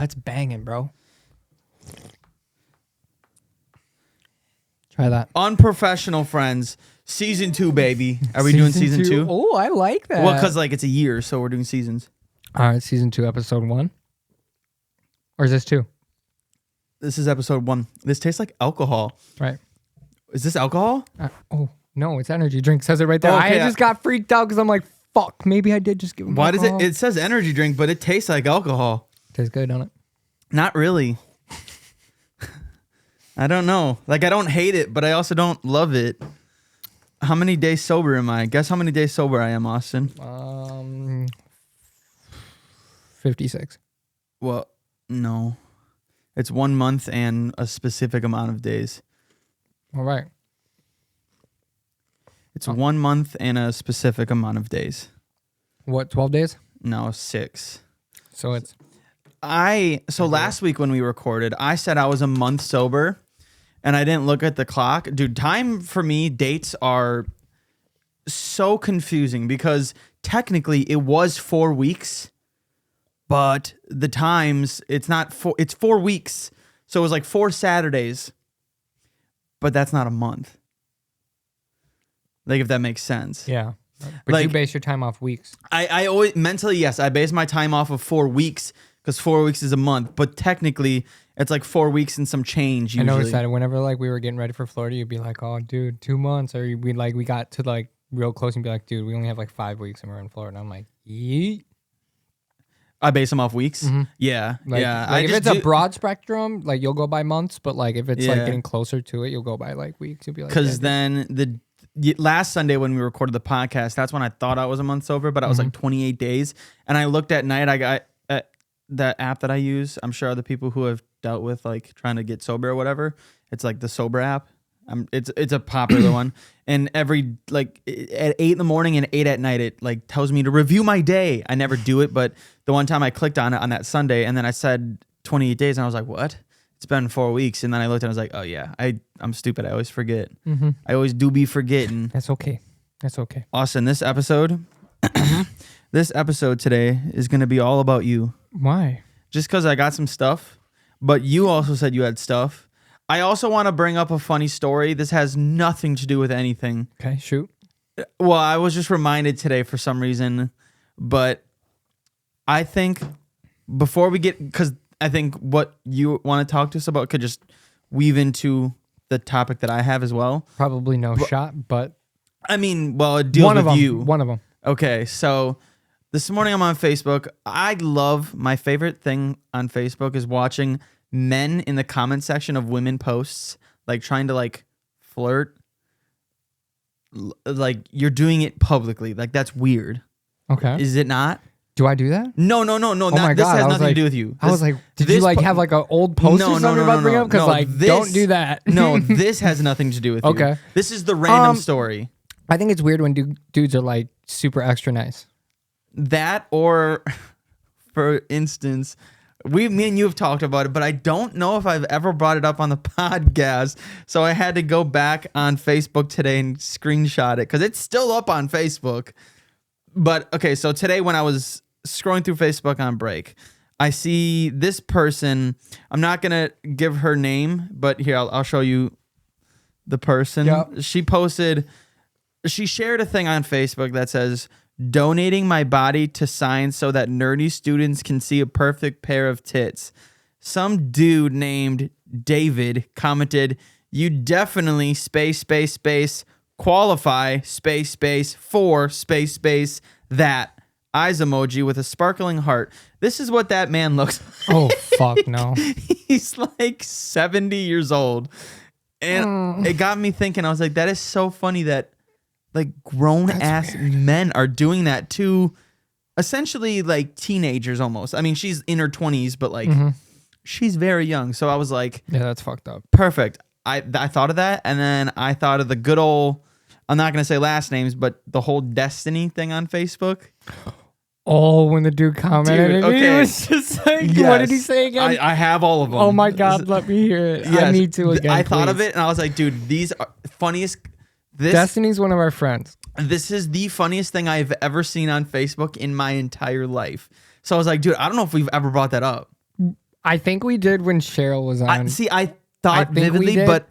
that's banging, bro. Try that. Unprofessional Friends, season 2, baby. Are we doing season 2? Oh, I like that. Well, because like it's a year, so we're doing seasons. All right, season 2, episode 1. Or is this 2? This is episode 1. This tastes like alcohol. Right. Is this alcohol? Oh, no, it's energy drink. Says it right there. Oh, okay. I just got freaked out because I'm like, fuck, maybe I did just give him Why alcohol. does it says energy drink, but it tastes like alcohol? Tastes good, don't it? Not really. I don't know. Like, I don't hate it, but I also don't love it. How many days sober am I? Guess how many days sober I am, Austin? 56. Well, no. It's 1 month and a specific amount of days. All right. It's 1 month and a specific amount of days. What, 12 days? No, 6. So it's... Last week when we recorded, I said I was a month sober and I didn't look at the clock. Dude, time for me, dates are so confusing because technically it was 4 weeks, but the times, it's 4 weeks. So it was like 4 Saturdays, but that's not a month. Like, if that makes sense. Yeah. But like, you base your time off weeks. I always, mentally, yes, I base my time off of 4 weeks because 4 weeks is a month, but technically it's like 4 weeks and some change usually. I noticed that whenever like we were getting ready for Florida, you'd be like, oh, dude, 2 months. Or we got to like real close and be like, dude, we only have like 5 weeks and we're in Florida. And I'm like, yeet. I base them off weeks? Mm-hmm. Yeah. Like, yeah. Like if it's a broad spectrum, like you'll go by months, but like if it's like Yeah. getting closer to it, you'll go by like weeks. You'll be like, because then last Sunday when we recorded the podcast, that's when I thought I was a month sober, but I was like 28 days. And I looked at night, I got that app that I use. I'm sure other people who have dealt with like trying to get sober or whatever. It's like the sober app. It's a popular one. And every like at 8 in the morning and 8 at night, it like tells me to review my day. I never do it, but the one time I clicked on it on that Sunday and then I said 28 days and I was like, what? It's been 4 weeks. And then I looked and I was like, oh yeah, I'm stupid. I always forget. Mm-hmm. I always do be forgetting. That's okay. That's okay. Austin, this episode today is going to be all about you. Why? Just because I got some stuff, but you also said you had stuff. I also want to bring up a funny story. This has nothing to do with anything. Okay, shoot. Well, I was just reminded today for some reason, but I think before we get, because I think what you want to talk to us about could just weave into the topic that I have as well. Probably no shot, but I mean, well, it deals with you. One of them. Okay, so this morning I'm on Facebook. My favorite thing on Facebook is watching men in the comment section of women posts, like trying to like flirt. Like you're doing it publicly. Like that's weird. Okay. Is it not? Do I do that? No. Oh my This God, has nothing like, to do with you. I was like, did you like have like an old post or something you're about to bring up? Because like, don't do that. No, this has nothing to do with you. Okay. This is the random story. I think it's weird when dudes are like super extra nice. That or, for instance, me and you have talked about it, but I don't know if I've ever brought it up on the podcast. So I had to go back on Facebook today and screenshot it because it's still up on Facebook. But okay, so today when I was scrolling through Facebook on break, I see this person. I'm not gonna give her name, but here I'll show you the person. Yep. She shared a thing on Facebook that says, donating my body to science so that nerdy students can see a perfect pair of tits. Some dude named David commented, you definitely qualify for that eyes emoji with a sparkling heart. This is what that man looks like. Oh, fuck no. He's like 70 years old. And it got me thinking, I was like, that is so funny that like grown ass men are doing that to essentially like teenagers almost. I mean, she's in her 20s, but like she's very young. So I was like, yeah, that's fucked up. Perfect. I thought of that. And then I thought of the good old, I'm not going to say last names, but the whole Destiny thing on Facebook. Oh, when the dude commented, okay. He was just like, Yes. what did he say again? I have all of them. Oh my God, let me hear it. Yes. I need to again. I thought of please. it and I was like, dude, these are funniest. Destiny's one of our friends. This is the funniest thing I've ever seen on Facebook in my entire life. So I was like, dude, I don't know if we've ever brought that up. I think we did when Cheryl was on. I thought think we vividly, did.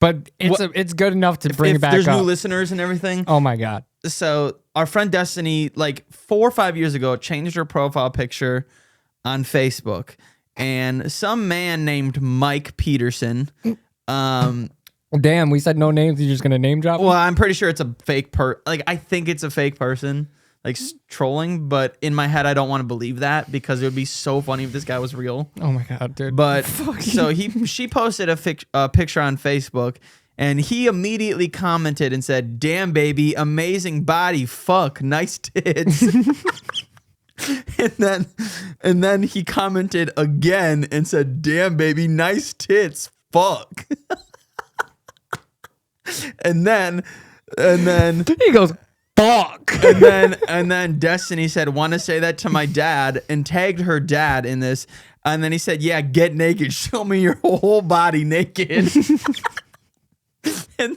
but it's good enough to bring it back there's up. new listeners and everything. Oh my God. So our friend Destiny, like 4 or 5 years ago, changed her profile picture on Facebook, and some man named Mike Peterson. Damn, we said no names. You're just gonna name drop? Well, I'm pretty sure it's a fake I think it's a fake person, like trolling. But in my head, I don't want to believe that because it would be so funny if this guy was real. Oh my God, dude. But so she posted a picture on Facebook, and he immediately commented and said, "Damn, baby, amazing body, fuck, nice tits." and then he commented again and said, "Damn, baby, nice tits, fuck." and then he goes, fuck. and then Destiny said, "Want to say that to my dad," and tagged her dad in this. And then he said, "Yeah, get naked. Show me your whole body naked." and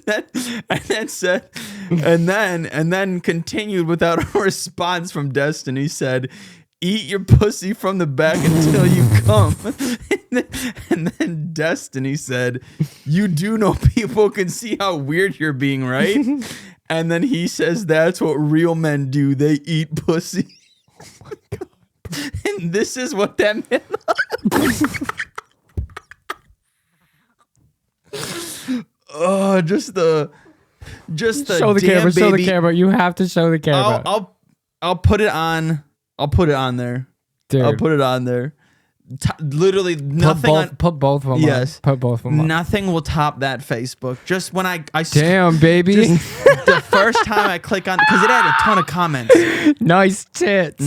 then continued without a response from Destiny. Said, "Eat your pussy from the back until you come." and then Destiny said, "You do know people can see how weird you're being, right?" And then he says, "That's what real men do. They eat pussy." Oh my God. And this is what that meant. Oh, just the show the camera. baby. Show the camera. You have to show the camera. I'll put it on. I'll put it on there. Dude. I'll put it on there. Literally nothing. Put both of them. Yes. On. Put both of them. On. Nothing will top that Facebook. Just when I damn, baby. The first time I click on, because it had a ton of comments. Nice tits.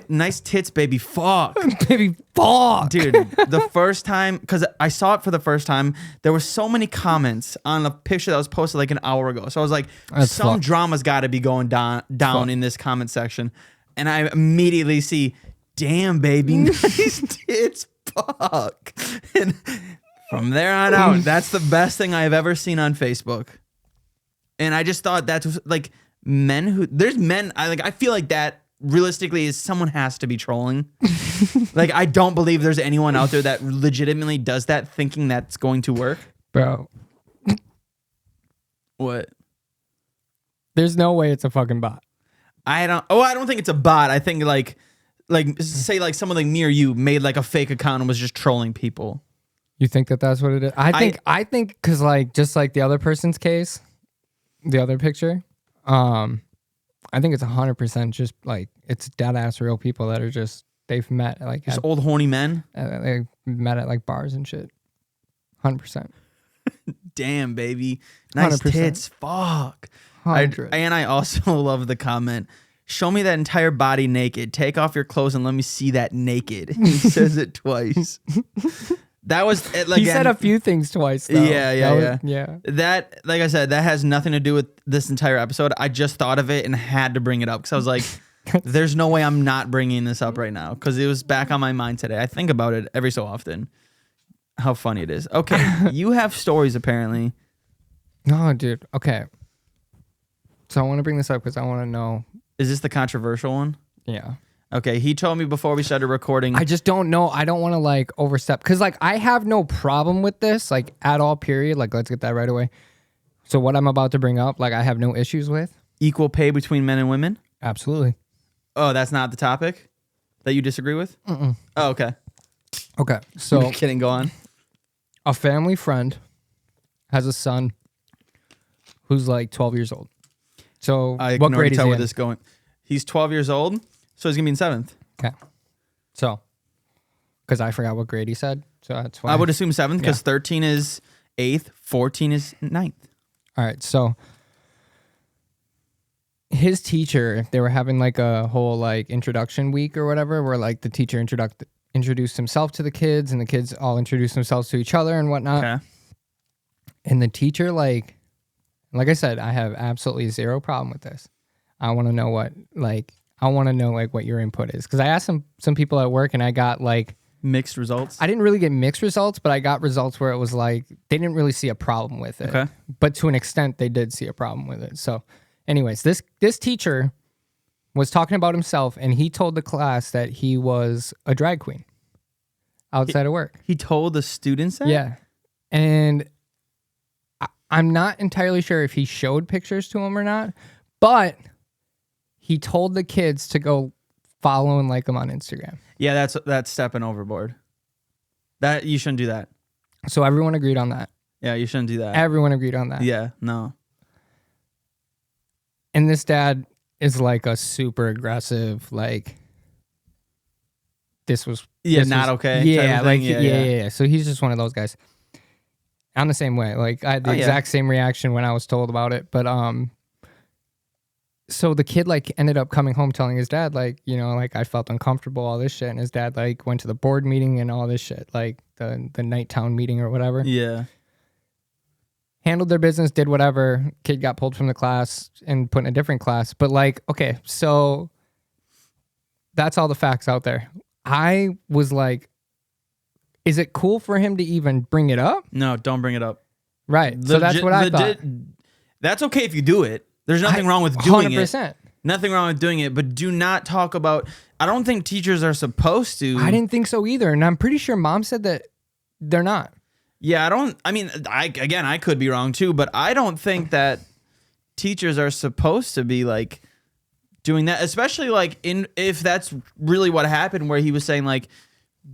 Nice tits, baby. Fuck. Baby, fuck. Dude, the first time, because I saw it for the first time, there were so many comments on a picture that was posted like an hour ago. So I was like, some drama's got to be going down in this comment section. And I immediately see, damn, baby, nice tits, fuck. And from there on out, that's the best thing I've ever seen on Facebook. And I just thought that was like there's men, I feel like that realistically is someone has to be trolling. Like, I don't believe there's anyone out there that legitimately does that thinking that's going to work. Bro. What? There's no way it's a fucking bot. I don't think it's a bot. I think like say like someone like me or you made like a fake account and was just trolling people. You think that that's what it is? I think because like just like the other person's case, the other picture, I think it's 100% just like it's dead ass real people that are just they've met like just old horny men. They met at like bars and shit. 100%. Damn, baby, nice 100%. Tits. Fuck. And I also love the comment. "Show me that entire body naked. Take off your clothes and let me see that naked." He says it twice. That was like, he said a few things twice though. Yeah. That, like I said, that has nothing to do with this entire episode. I just thought of it and had to bring it up because I was like, there's no way I'm not bringing this up right now because it was back on my mind today. I think about it every so often. How funny it is. Okay, you have stories apparently. No, dude. Okay. So I want to bring this up because I want to know. Is this the controversial one? Yeah. Okay, he told me before we started recording. I just don't know. I don't want to like overstep because like I have no problem with this like at all, period. Like let's get that right away. So what I'm about to bring up, like I have no issues with. Equal pay between men and women? Absolutely. Oh, that's not the topic that you disagree with? Oh, okay. Okay, so. I'm kidding, go on. A family friend has a son who's like 12 years old. So I what can grade already is tell he where in? this is going. He's 12 years old, so he's going to be in 7th. Okay. So, because I forgot what grade he said, so that's why. I would assume 7th because 13 is 8th, 14 is 9th. All right, so his teacher, they were having like a whole like introduction week or whatever, where like the teacher introduced himself to the kids and the kids all introduced themselves to each other and whatnot. Okay. And the teacher, like I said, I have absolutely zero problem with this. I want to know what your input is. Because I asked some people at work and I got like mixed results. I didn't really get mixed results, but I got results where it was like they didn't really see a problem with it. Okay. But to an extent, they did see a problem with it. So anyways, this teacher was talking about himself and he told the class that he was a drag queen. outside of work. He told the students that? Yeah. And I'm not entirely sure if he showed pictures to him or not, but he told the kids to go follow and like him on Instagram. Yeah, that's stepping overboard. That you shouldn't do that. So everyone agreed on that. Yeah, you shouldn't do that. Everyone agreed on that. Yeah, no. And this dad is like a super aggressive, like, this was not okay. Yeah, like yeah. So he's just one of those guys. I'm the same way. Like I had the exact same reaction when I was told about it. But so the kid like ended up coming home telling his dad, like, you know, like I felt uncomfortable, all this shit. And his dad like went to the board meeting and all this shit, like the night town meeting or whatever. Yeah. Handled their business, did whatever. Kid got pulled from the class and put in a different class. But like, okay, so that's all the facts out there. I was like, is it cool for him to even bring it up? No, don't bring it up. Right. So that's what I thought. That's okay if you do it. There's nothing wrong with doing 100%. it. Nothing wrong with doing it, but do not talk about... I don't think teachers are supposed to... I didn't think so either. And I'm pretty sure mom said that they're not. Yeah, I could be wrong too, but I don't think that teachers are supposed to be like doing that, especially like if that's really what happened, where he was saying like,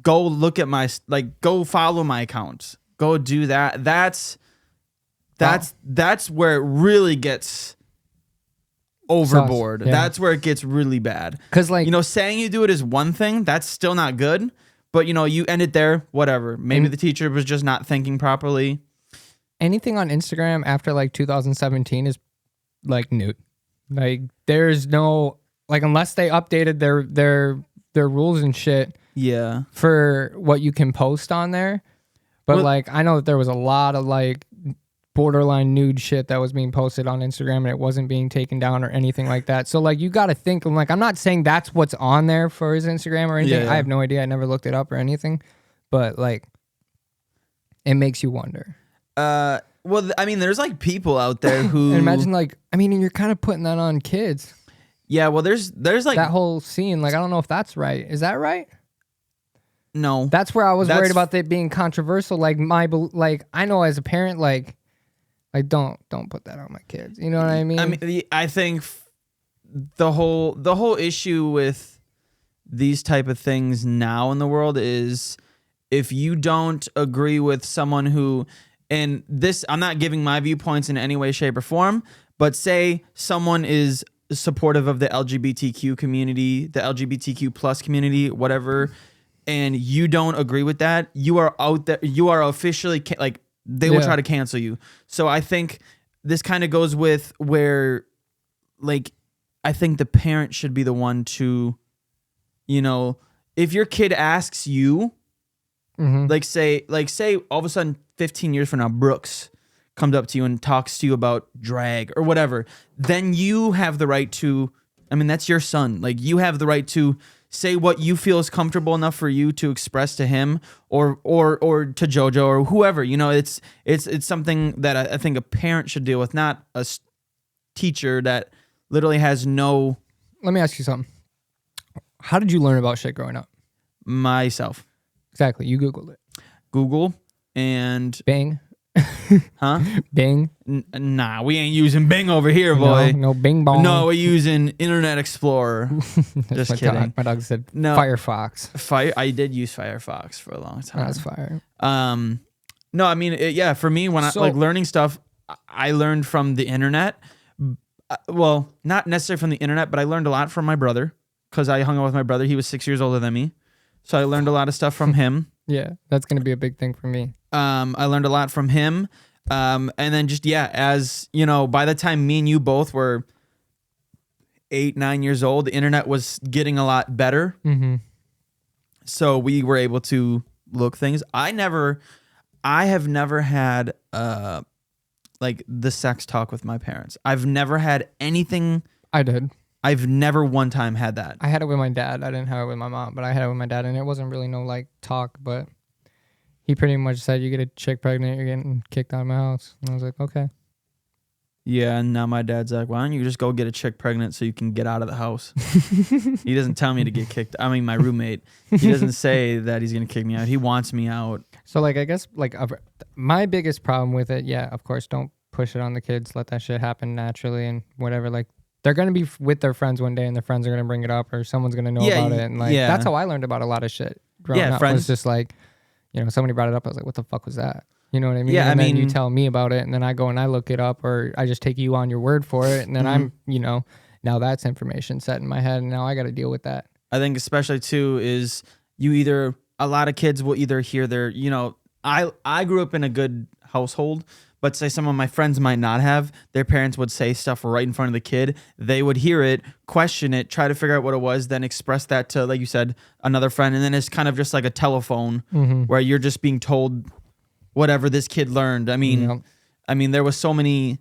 go look at my, like, go follow my accounts, go do that. That's where it really gets overboard. Yeah. That's where it gets really bad. Because like, you know, saying you do it is one thing, that's still not good. But, you know, you end it there, whatever. Maybe the teacher was just not thinking properly. Anything on Instagram after, like, 2017 is, like, nude. Like, there's no... Like, unless they updated their rules and shit... Yeah. For what you can post on there. But, like, I know that there was a lot of, like... borderline nude shit that was being posted on Instagram and it wasn't being taken down or anything like that. So like you got to think, like, I'm not saying that's what's on there for his Instagram or anything. I have no idea. I never looked it up or anything, but like it makes you wonder. Well, I mean, there's like people out there who and imagine like, I mean, you're kind of putting that on kids. Yeah. Well, there's like that whole scene. Like, I don't know if that's right. Is that right? No. That's where I was worried about it being controversial. Like I know as a parent, like don't put that on my kids. You know what I mean? I mean, I think the whole issue with these type of things now in the world is if you don't agree with someone who, and this, I'm not giving my viewpoints in any way, shape, or form, but say someone is supportive of the LGBTQ community, the LGBTQ plus community, whatever, and you don't agree with that, you are out there. You are officially like. They will try to cancel you. So I think this kind of goes with where, like, I think the parent should be the one to, you know, if your kid asks you, like say all of a sudden 15 years from now, Brooks comes up to you and talks to you about drag or whatever, then you have the right to, I mean, that's your son. Like, you have the right to say what you feel is comfortable enough for you to express to him or to JoJo or whoever. You know, it's something that I think a parent should deal with, not a teacher that literally has no... Let me ask you something. How did you learn about shit growing up? Myself. Exactly. You Googled it. Google and... Bing. Huh? Bing. Nah, we ain't using Bing over here, boy. No Bing Bong. No, we're using Internet Explorer. Just kidding. My dog said no, Firefox. I did use Firefox for a long time. That's fire. No, I mean, for me, when I like learning stuff, I learned from the internet. Well, not necessarily from the internet, but I learned a lot from my brother because I hung out with my brother. He was 6 years older than me. So I learned a lot of stuff from him. Yeah, that's going to be a big thing for me. I learned a lot from him. And then just, as you know, by the time me and you both were 8, 9 years old, the internet was getting a lot better. Mm-hmm. So we were able to look things. I have never had, like the sex talk with my parents. I've never had anything. I did. I've never one time had that. I had it with my dad. I didn't have it with my mom, but I had it with my dad, and it wasn't really no like talk, but he pretty much said, you get a chick pregnant, you're getting kicked out of my house. And I was like, okay. Yeah, and now my dad's like, why don't you just go get a chick pregnant so you can get out of the house? He doesn't tell me to get kicked. I mean, my roommate. He doesn't say that he's going to kick me out. He wants me out. So, like, I guess, like, my biggest problem with it, yeah, of course, don't push it on the kids. Let that shit happen naturally and whatever. Like, they're going to be with their friends one day and their friends are going to bring it up or someone's going to know about it. And, like, that's how I learned about a lot of shit growing up. Friends. Was just like, you know, somebody brought it up. I was like, what the fuck was that? You know what I mean? Yeah, and then you tell me about it, and then I go and I look it up, or I just take you on your word for it, and then I'm, you know, now that's information set in my head, and now I got to deal with that. I think especially too is a lot of kids will either hear their, you know, I grew up in a good household, but say some of my friends might not have. Their parents would say stuff right in front of the kid. They would hear it, question it, try to figure out what it was, then express that to, like you said, another friend, and then it's kind of just like a telephone where you're just being told whatever this kid learned. I mean, there was so many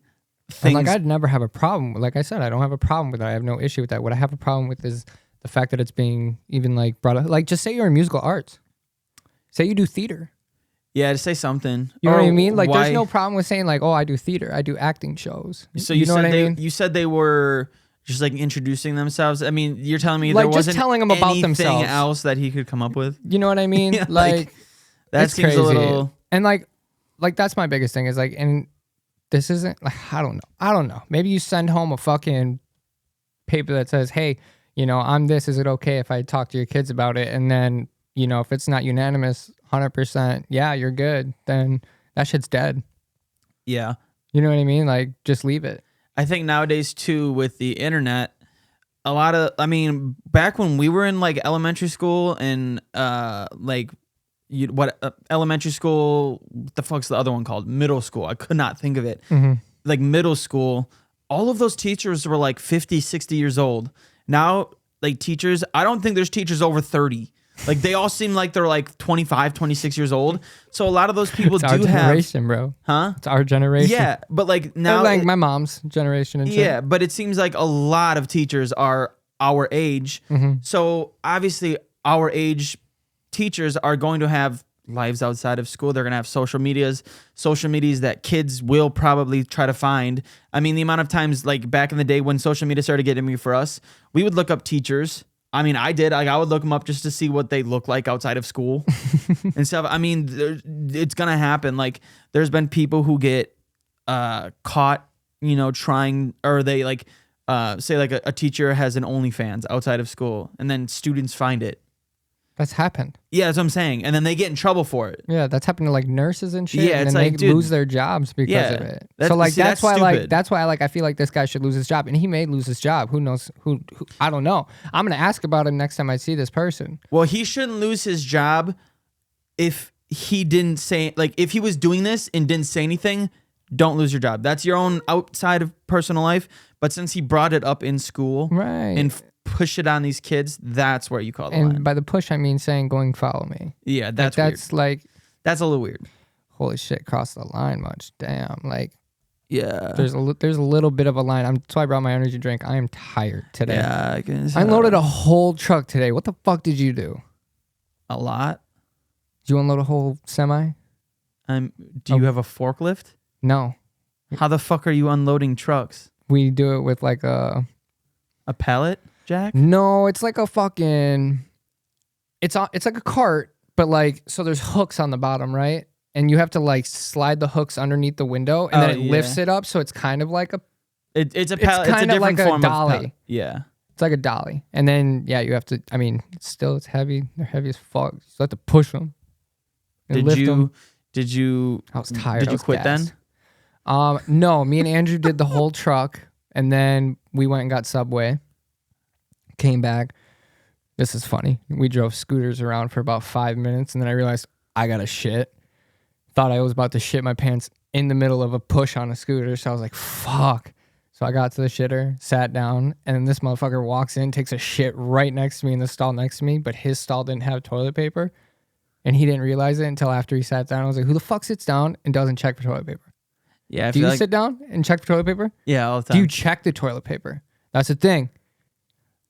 things. And like, I'd never have a problem. Like I said, I don't have a problem with it. I have no issue with that. What I have a problem with is the fact that it's being even like brought up. Like, just say you're in musical arts. Say you do theater. Yeah, to say something. You know what I mean? Like, there's no problem with saying like, oh, I do theater. I do acting shows. So you know what I mean? You said they were just like introducing themselves. I mean, you're telling me like, there wasn't just telling them about anything themselves else that he could come up with? You know what I mean? Yeah, like that seems crazy. A little. And like that's my biggest thing is like, and this isn't like, I don't know. Maybe you send home a fucking paper that says, hey, you know, I'm this. Is it okay if I talk to your kids about it? And then, you know, if it's not unanimous, 100%, yeah, you're good. Then that shit's dead. Yeah. You know what I mean? Like, just leave it. I think nowadays too, with the internet, a lot of, I mean, back when we were in like elementary school and elementary school, what the fuck's the other one called? Middle school. I could not think of it. Like middle school, all of those teachers were like 50, 60 years old. Now, like teachers, I don't think there's teachers over 30. Like they all seem like they're like 25, 26 years old. So a lot of those people it's our generation, bro. Huh? It's our generation. Yeah, but like now, like my mom's generation and shit. Yeah, but it seems like a lot of teachers are our age. So obviously our age teachers are going to have lives outside of school. They're going to have social medias that kids will probably try to find. I mean, the amount of times like back in the day when social media started getting me for us, we would look up teachers. I mean, I did. Like, I would look them up just to see what they look like outside of school and stuff. I mean, it's gonna happen. Like, there's been people who get caught, you know, trying, or they like say like a teacher has an OnlyFans outside of school, and then students find it. That's happened. Yeah, that's what I'm saying. And then they get in trouble for it. Yeah, that's happened to like nurses and shit. Yeah, and it's then like, they lose their jobs because of it. So like that's why I feel like this guy should lose his job, and he may lose his job. Who knows? Who I don't know. I'm gonna ask about him next time I see this person. Well, he shouldn't lose his job if he didn't say, like, if he was doing this and didn't say anything. Don't lose your job. That's your own outside of personal life. But since he brought it up in school, right, and push it on these kids, that's where you call the line. And by the push, I mean saying going follow me. Yeah, that's weird. That's a little weird. Holy shit, crossed the line much. Damn, like, yeah. There's a little bit of a line. That's why I brought my energy drink. I am tired today. Yeah, I guess. I unloaded a whole truck today. What the fuck did you do? A lot. Did you unload a whole semi? Do you have a forklift? No. How the fuck are you unloading trucks? We do it with like a pallet jack? No, it's like a fucking. It's like a cart, but like, so there's hooks on the bottom, right? And you have to like slide the hooks underneath the window, and then it lifts it up, so it's kind of like a. It's a pallet. It's kind of like a dolly. Yeah. It's like a dolly, and then you have to. I mean, it's heavy. They're heavy as fuck. You have to push them. Did you? I was tired. Did you quit then? No. Me and Andrew did the whole truck, and then we went and got Subway. Came back. This is funny. We drove scooters around for about 5 minutes, and then I realized I got to shit. Thought I was about to shit my pants in the middle of a push on a scooter, so I was like, fuck. So I got to the shitter, sat down, and then this motherfucker walks in, takes a shit right next to me in the stall next to me, but his stall didn't have toilet paper, and he didn't realize it until after he sat down. I was like, who the fuck sits down and doesn't check for toilet paper? Yeah. Do you sit down and check for toilet paper? Yeah, all the time. Do you check the toilet paper? That's the thing.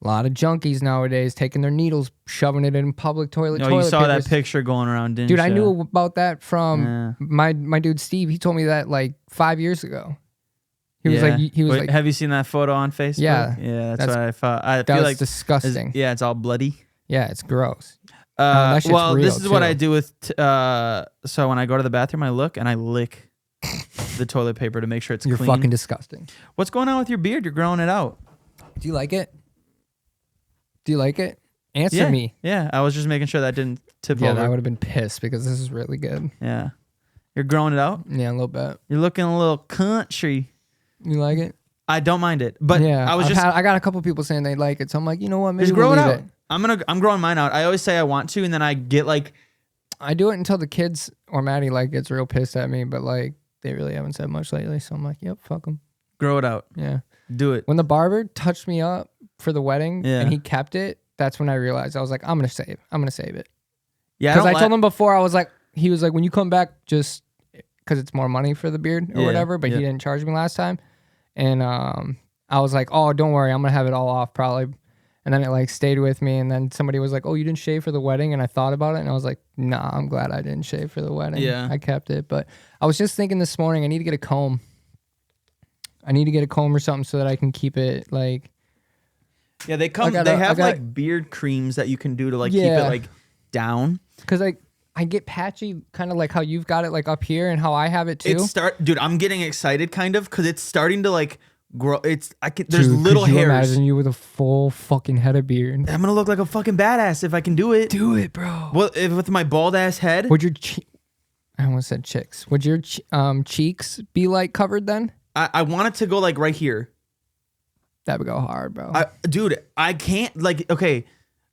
A lot of junkies nowadays taking their needles, shoving it in public toilet. No, you saw that picture going around, didn't you? Dude, I knew about that from my dude Steve. He told me that like 5 years ago. He was like, have you seen that photo on Facebook? Yeah, that's what I thought. I that feel was like disgusting. it's all bloody. Yeah, it's gross. Well, real, this is what too. I do with. So when I go to the bathroom, I look and I lick the toilet paper to make sure it's You're clean. fucking disgusting. What's going on with your beard? You're growing it out. Do you like it? Answer me. Yeah, I was just making sure that didn't tip over. Yeah, I would have been pissed because this is really good. Yeah, you're growing it out. Yeah, a little bit. You're looking a little country. You like it? I don't mind it, but yeah, I got a couple people saying they like it, so I'm like, you know what? Maybe just grow we'll it leave out. I'm growing mine out. I always say I want to, and then I get like, I do it until the kids or Maddie like gets real pissed at me, but like they really haven't said much lately, so I'm like, yep, fuck them. Grow it out. Yeah, do it. When the barber touched me up for the wedding Yeah. and he kept it, that's when I realized I was like, I'm gonna save it. Yeah, because I told him before, I was like, he was like, when you come back, just because it's more money for the beard or whatever, but he didn't charge me last time, and I was like, oh, don't worry, I'm gonna have it all off probably. And then it like stayed with me, and then somebody was like, oh, you didn't shave for the wedding? And I thought about it, and I was like, nah, I'm glad I didn't shave for the wedding. Yeah. I kept it. But I was just thinking this morning, I need to get a comb. Or something so that I can keep it like. Yeah, they have like beard creams that you can do to like keep it like down. Because like I get patchy, kind of like how you've got it like up here and how I have it too. Dude, I'm getting excited kind of because it's starting to like grow. There's little hairs. Imagine you with a full fucking head of beard. I'm gonna look like a fucking badass if I can do it. Do it, bro. Well, with my bald ass head. Would your I almost said chicks. Would your cheeks be like covered then? I want it to go like right here. That would go hard, bro. Dude, I can't like. Okay,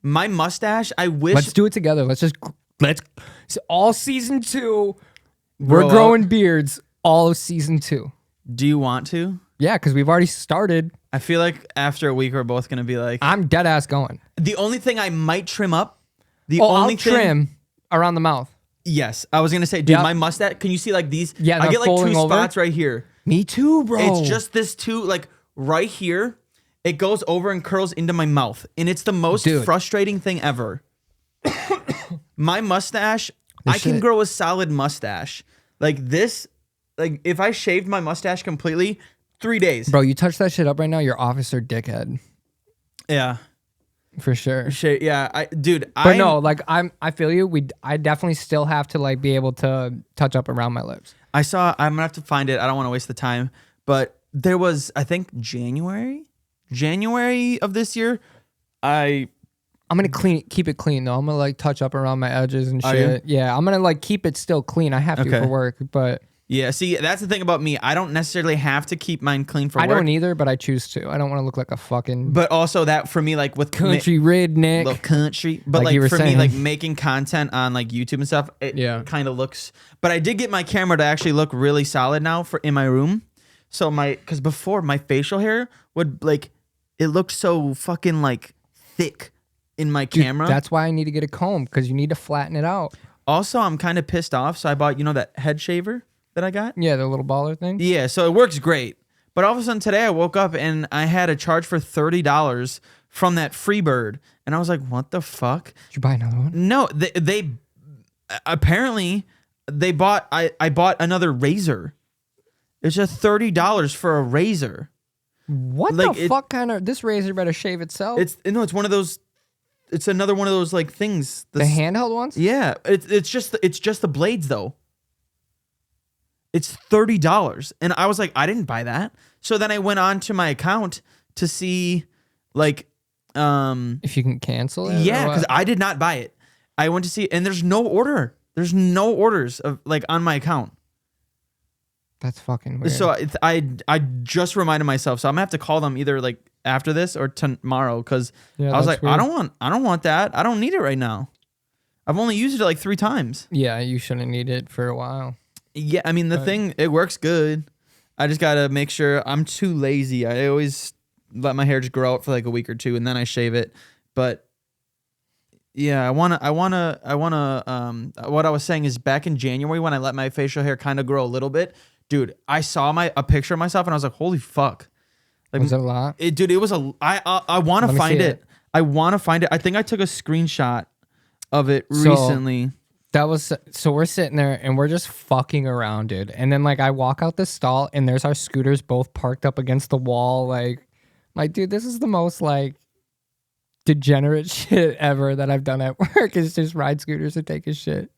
my mustache. I wish. Let's do it together. Let's all season 2. We're growing beards all of season 2. Do you want to? Yeah, because we've already started. I feel like after a week we're both gonna be like. I'm dead ass going. The only thing I might trim up. I'll trim around the mouth. Yes, I was gonna say, dude, my mustache. Can you see like these? Yeah, I get like 2 over. spots right here. Me too, bro. It's just this 2, like right here. It goes over and curls into my mouth, and it's the most frustrating thing ever. My mustache, I can grow a solid mustache like this. Like if I shaved my mustache completely, 3 days. Bro, you touch that shit up right now, you're officer dickhead. Yeah. For sure. Yeah, I feel you. I definitely still have to like be able to touch up around my lips. I'm gonna have to find it. I don't want to waste the time. But there was, I think, January of this year. I'm gonna keep it clean though. I'm gonna like touch up around my edges and shit. Yeah, I'm gonna like keep it still clean. I have to for work, but yeah. See, that's the thing about me. I don't necessarily have to keep mine clean for work. I don't either, but I choose to. I don't want to look like a fucking. But also that for me, like with country redneck, little country. But like for me, like making content on like YouTube and stuff, it kind of looks. But I did get my camera to actually look really solid now in my room. So because before my facial hair would like, it looked so fucking like thick in my camera. That's why I need to get a comb because you need to flatten it out. Also, I'm kind of pissed off. So I bought, that head shaver that I got. Yeah, the little baller thing. Yeah, so it works great. But all of a sudden today I woke up and I had a charge for $30 from that Freebird. And I was like, what the fuck? Did you buy another one? No, they apparently they bought, I bought another razor. It's just $30 for a razor. What like the fuck kind of, this razor better shave itself? It's one of those, it's another one of those like things. The handheld ones? Yeah, it's just the blades though. It's $30. And I was like, I didn't buy that. So then I went on to my account to see like if you can cancel it. Yeah, because I did not buy it. I went to see, and there's no order. There's no orders of like on my account. That's fucking weird. So I just reminded myself. So I'm gonna have to call them either like after this or tomorrow because I was like, weird. I don't want that. I don't need it right now. I've only used it like 3 times. Yeah, you shouldn't need it for a while. Yeah, I mean the thing, it works good. I just gotta make sure. I'm too lazy. I always let my hair just grow out for like a week or 2 and then I shave it. But yeah, I wanna. What I was saying is back in January when I let my facial hair kind of grow a little bit, dude, I saw a picture of myself and I was like, holy fuck. Like, was it a lot? It was a. I want to find it. I want to find it. I think I took a screenshot of it recently. So we're sitting there and we're just fucking around, dude. And then like I walk out the stall and there's our scooters both parked up against the wall. Like, dude, this is the most like degenerate shit ever that I've done at work is just ride scooters and take a shit.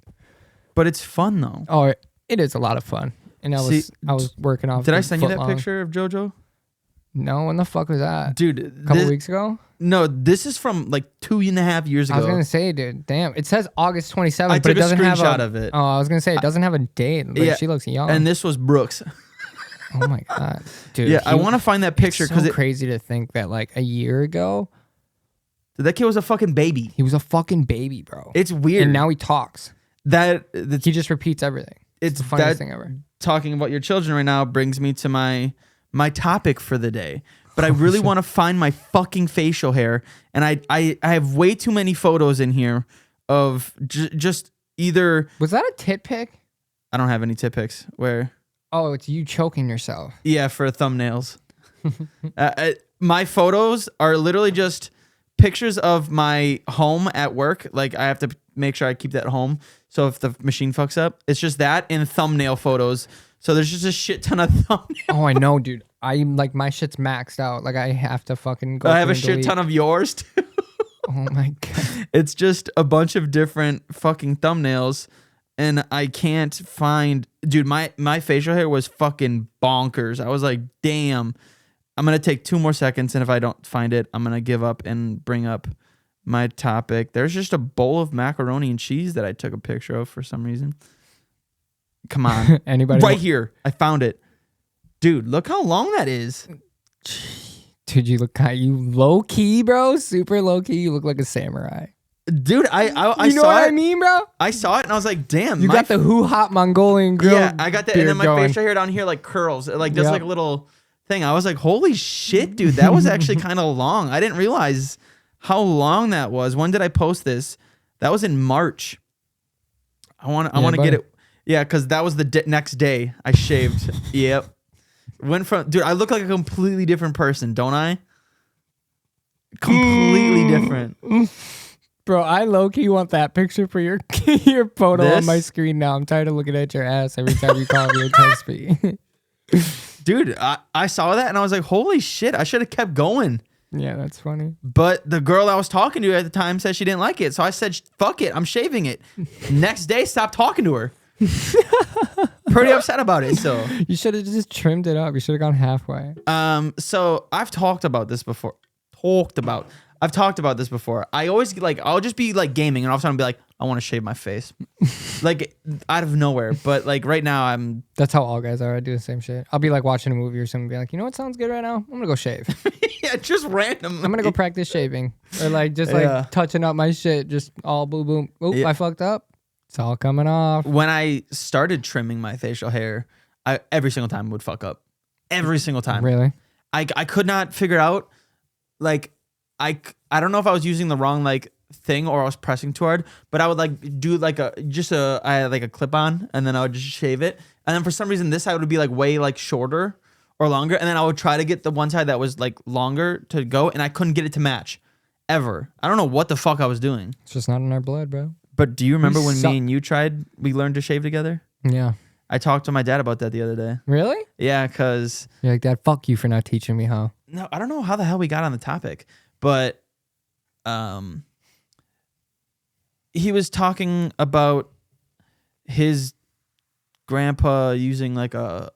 But it's fun though. Oh, it is a lot of fun. And I was working off. Did I send you that picture of JoJo? No, when the fuck was that? Dude, a couple weeks ago? No, this is from like 2.5 years ago. I was gonna say, dude, damn. It says August 27th, I but it doesn't have a screenshot of it. Oh, I was gonna say it doesn't have a date. Like, yeah, she looks young. And this was Brooks. Oh my god, dude. Yeah, I want to find that picture because it's crazy to think that like a year ago, that kid was a fucking baby. He was a fucking baby, bro. It's weird. And now he talks. He just repeats everything. It's the funniest thing ever. Talking about your children right now brings me to my topic for the day. But I really want to find my fucking facial hair, and I have way too many photos in here of just either. Was that a tit pic? I don't have any tit pics. Where? Oh, it's you choking yourself. Yeah, for thumbnails. My photos are literally just pictures of my home at work. Like I have to make sure I keep that home. So if the machine fucks up, it's just that and thumbnail photos. So there's just a shit ton of thumbnails. Oh, I know, dude. I'm like, my shit's maxed out. Like I have to fucking go. I have a shit ton of yours too. Oh my god. It's just a bunch of different fucking thumbnails. And I can't find, dude, my facial hair was fucking bonkers. I was like, damn, I'm going to take 2 more seconds. And if I don't find it, I'm going to give up and bring up my topic. There's just a bowl of macaroni and cheese that I took a picture of for some reason. Come on. Anybody? Right here. I found it. Dude, look how long that is. Dude, you low key, bro. Super low key. You look like a samurai. Dude, I you know saw what it. I mean, bro? I saw it and I was like, damn. You got the hot Mongolian grill. Yeah, I got that. And then my facial hair down here like curls. Like there's like a little thing. I was like, holy shit, dude. That was actually kind of long. I didn't realize how long that was. When did I post this? That was in March. I want to get it. Yeah, because that was the next day I shaved. Yep. Went from, dude, I look like a completely different person, don't I? Completely different. Bro, I low-key want that picture for your photo on my screen now. I'm tired of looking at your ass every time you call me or text me. Dude, I saw that and I was like, holy shit, I should have kept going. Yeah, that's funny. But the girl I was talking to at the time said she didn't like it. So I said, fuck it, I'm shaving it. Next day, stopped talking to her. Pretty upset about it. So you should have just trimmed it up. You should have gone halfway. So I've talked about this before. I've talked about this before. I always I'll just be like gaming and all of a sudden I'll be like, I want to shave my face. Like out of nowhere. But like right now that's how all guys are. I do the same shit. I'll be like watching a movie or something and be like, you know what sounds good right now? I'm gonna go shave. Yeah, just randomly. I'm gonna go practice shaving. Or like just touching up my shit, just all boom boom. Oop, I fucked up. It's all coming off. When I started trimming my facial hair, every single time would fuck up. Every single time. Really? I could not figure out, like, I don't know if I was using the wrong, like, thing or I was pressing too hard, but I would, like, do, like, I had, like, a clip-on, and then I would just shave it. And then for some reason, this side would be, like, way, like, shorter or longer, and then I would try to get the one side that was, like, longer to go, and I couldn't get it to match. Ever. I don't know what the fuck I was doing. It's just not in our blood, bro. But do you remember when me and you we learned to shave together? Yeah. I talked to my dad about that the other day. Really? Yeah, because... You're like, Dad, fuck you for not teaching me how. No, I don't know how the hell we got on the topic, but he was talking about his grandpa using like the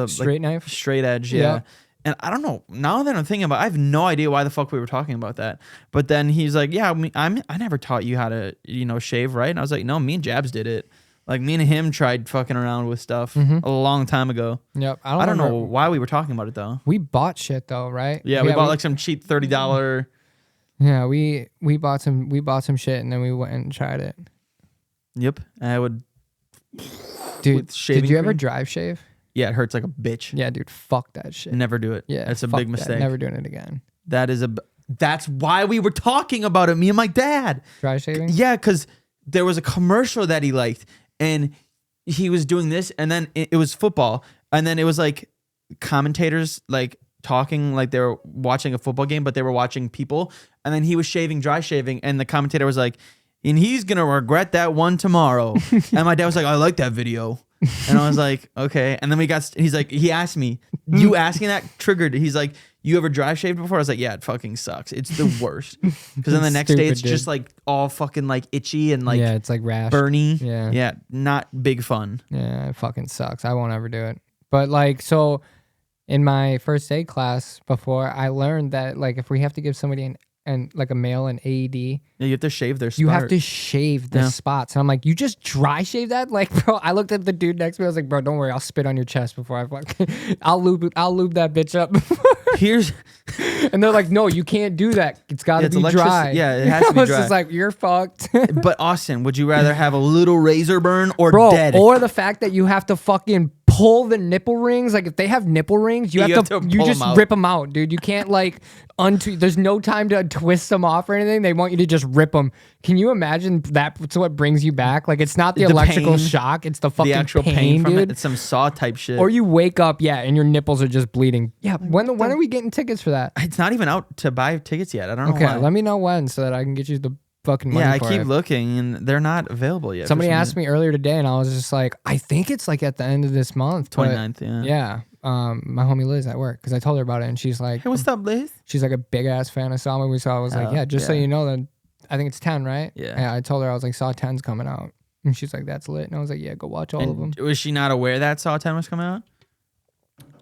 straight knife? Straight edge, yeah. And I don't know. Now that I'm thinking about it, I have no idea why the fuck we were talking about that. But then he's like, yeah, I never taught you how to, shave, right? And I was like, no, me and Jabz did it. Like, me and him tried fucking around with stuff a long time ago. Yep. I don't know why we were talking about it, though. We bought shit, though, right? Yeah, we bought like some cheap $30. Yeah, we bought some shit, and then we went and tried it. Yep. I would... Dude, did you ever drive shave? Yeah, it hurts like a bitch. Yeah, dude, fuck that shit. Never do it. Yeah, it's a big mistake. Never doing it again. That's why we were talking about it, me and my dad. Dry shaving? Yeah, because there was a commercial that he liked, and he was doing this, and then it was football, and then it was like commentators like talking like they were watching a football game, but they were watching people, and then he was dry shaving, and the commentator was like, and he's gonna regret that one tomorrow. And my dad was like, I like that video. And I was like, okay. And then he asked me, you asking that triggered. He's like, you ever dry shaved before? I was like, yeah, it fucking sucks. It's the worst. Because then the next day it's just like all fucking like itchy and like, yeah, it's like rash, burny. Yeah. Yeah. Not big fun. Yeah, it fucking sucks. I won't ever do it. But like, so in my first aid class before, I learned that like if we have to give somebody like a male an AED, Yeah, you have to shave their spot. you have to shave the spots. And I'm like, you just dry shave that? Like, bro, I looked at the dude next to me. I was like, bro, don't worry. I'll spit on your chest before I fucking, I'll lube that bitch up. And they're like, no, you can't do that. It's got to be dry. Yeah, it has to be dry. It's just like, you're fucked. But Austin, would you rather have a little razor burn or dead? Or the fact that you have to fucking pull the nipple rings. Like if they have nipple rings, you just rip them out, dude. You can't like there's no time to twist them off or anything. They want you to just rip them. Can you imagine that's what brings you back? Like it's not the electrical pain, shock. It's the fucking actual pain from dude. it. It's some saw type shit. Or you wake up, and your nipples are just bleeding. Yeah. When are we getting tickets for that? It's not even out to buy tickets yet. I don't know why. Okay, let me know when so that I can get you the fucking money. Yeah, I for keep it. looking and they're not available yet. Somebody asked me earlier today and I was just like, I think it's like at the end of this month. 29th, yeah. Yeah. My homie Liz at work, because I told her about it and she's like, hey, what's up, Liz? She's like a big ass fan of Saw movie. So I was like, yeah, just so you know that I think it's 10, right? Yeah. I told her, I was like, Saw 10's coming out. And she's like, that's lit. And I was like, yeah, go watch all of them. Was she not aware that Saw 10 was coming out?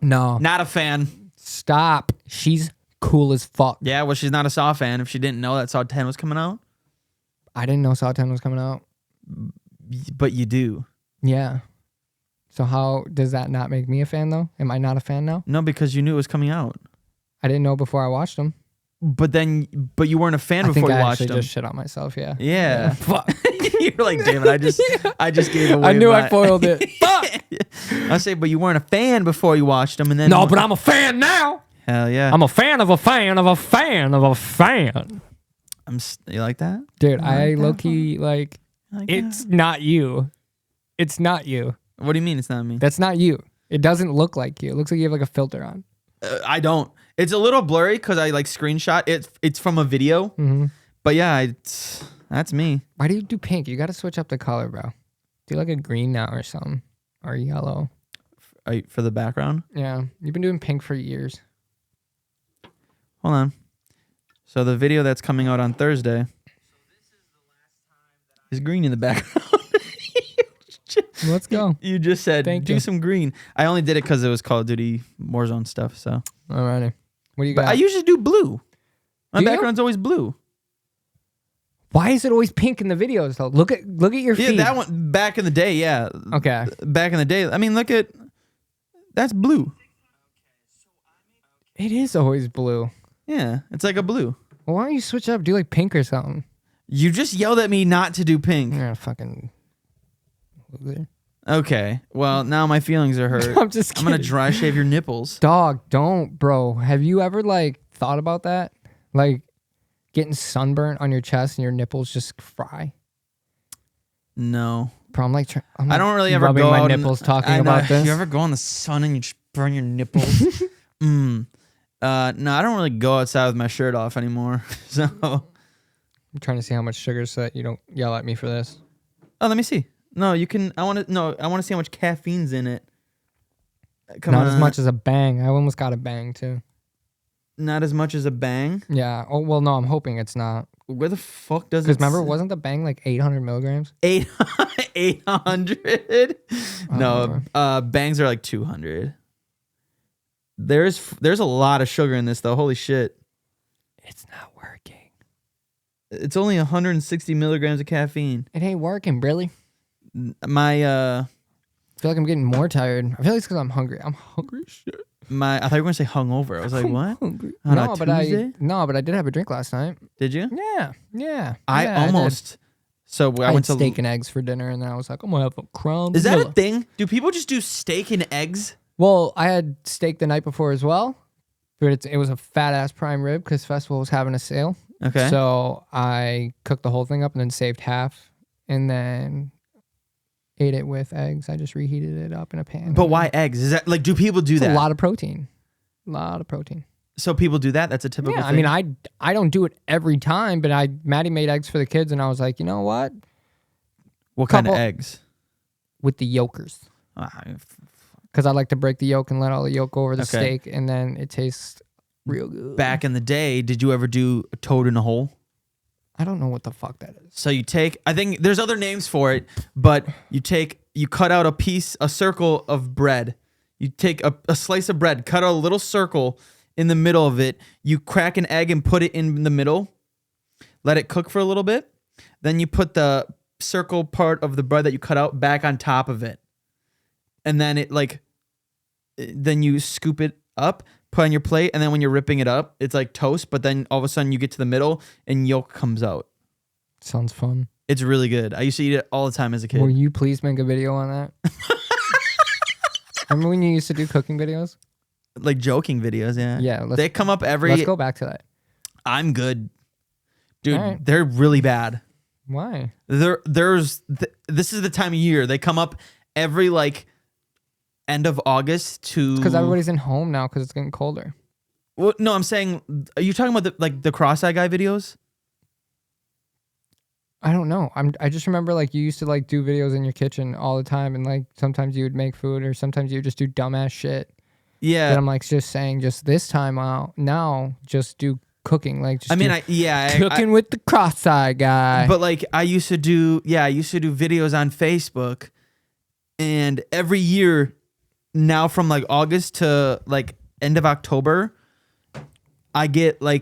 No. Not a fan. Stop. She's cool as fuck. Yeah, well, she's not a Saw fan if she didn't know that Saw 10 was coming out. I didn't know Saw 10 was coming out. But you do. Yeah. So how does that not make me a fan though? Am I not a fan now? No, because you knew it was coming out. I didn't know before I watched them. But you weren't a fan before you watched them. I just shit on myself. Yeah. Yeah. Fuck. You're like, damn it! I just gave away. I knew I foiled it. Fuck. I say, but you weren't a fan before you watched them, and then no, but I'm a fan now. Hell yeah! I'm a fan of a fan of a fan of a fan. You like that, dude? I low key like. It's not you. It's not you. What do you mean it's not me? That's not you. It doesn't look like you. It looks like you have like a filter on. I don't. It's a little blurry because I like screenshot it. It's from a video. Mm-hmm. But yeah, that's me. Why do you do pink? You got to switch up the color, bro. Do like a green now or something. Or yellow. For the background? Yeah. You've been doing pink for years. Hold on. So the video that's coming out on Thursday is green in the background. Let's go. You just said, do some green. I only did it because it was Call of Duty Warzone stuff. So. Alrighty. What do you got? I usually do blue. My background's always blue. Why is it always pink in the videos though? Look at your feed. Yeah, that one back in the day, yeah. Okay. Back in the day. I mean, that's blue. It is always blue. Yeah, it's like a blue. Well, why don't you switch up? Do like pink or something. You just yelled at me not to do pink. Yeah, fucking. Okay. Well, now my feelings are hurt. I'm just kidding. I'm gonna dry shave your nipples. Dog, don't, bro. Have you ever like thought about that? Like getting sunburnt on your chest and your nipples just fry? No. Bro, I'm like I don't really ever rubbing go my out nipples talking about this. You ever go in the sun and you just burn your nipples? No, I don't really go outside with my shirt off anymore. So I'm trying to see how much sugar so that you don't yell at me for this. Oh, let me see. No, you can. I want to see how much caffeine's in it. Not as much as a bang. I almost got a bang too. Not as much as a bang? Yeah. Oh, well, no, I'm hoping it's not. Where the fuck does it? Because remember, wasn't the bang like 800 milligrams? 800? No, bangs are like 200. There's a lot of sugar in this though. Holy shit. It's not working. It's only 160 milligrams of caffeine. It ain't working, really. I feel like I'm getting more tired. I feel like it's because I'm hungry. I'm hungry shit. I thought you were gonna say hungover. I was like, what? Hungry. No, but I did have a drink last night. Did you? Yeah. I almost. So I went to steak and eggs for dinner, and then I was like, I'm gonna have a crown. Is that a thing? Do people just do steak and eggs? Well, I had steak the night before as well, but it was a fat ass prime rib because Festival was having a sale. Okay. So I cooked the whole thing up and then saved half, and then ate it with eggs. I just reheated it up in a pan. But why eggs? Is that like, do people do that? A lot of protein. A lot of protein. So people do that? That's a typical Yeah, thing? I mean, I don't do it every time, but Maddie made eggs for the kids, and I was like, you know what? What kind of eggs? With the yolkers. Because I like to break the yolk and let all the yolk go over the steak, and then it tastes real good. Back in the day, did you ever do a toad in a hole? I don't know what the fuck that is. So you take, I think there's other names for it, but you cut out a circle of bread. You take a slice of bread, cut out a little circle in the middle of it. You crack an egg and put it in the middle. Let it cook for a little bit. Then you put the circle part of the bread that you cut out back on top of it. And then then you scoop it up, put on your plate, and then when you're ripping it up, it's like toast, but then all of a sudden you get to the middle and yolk comes out. Sounds fun. It's really good. I used to eat it all the time as a kid. Will you please make a video on that? Remember when you used to do cooking videos? Like joking videos, yeah. Yeah. They come up Let's go back to that. I'm good. Dude, right. They're really bad. Why? This is the time of year. They come up every end of August to... Because everybody's in home now because it's getting colder. Well, no, I'm saying, are you talking about the cross-eyed guy videos? I don't know. I just remember you used to do videos in your kitchen all the time, and sometimes you would make food, or sometimes you would just do dumbass shit. Yeah. And I'm just saying, just this time out now, just do cooking. Cooking with the cross-eyed guy. But I used to do videos on Facebook, and every year now from August to end of October, I get my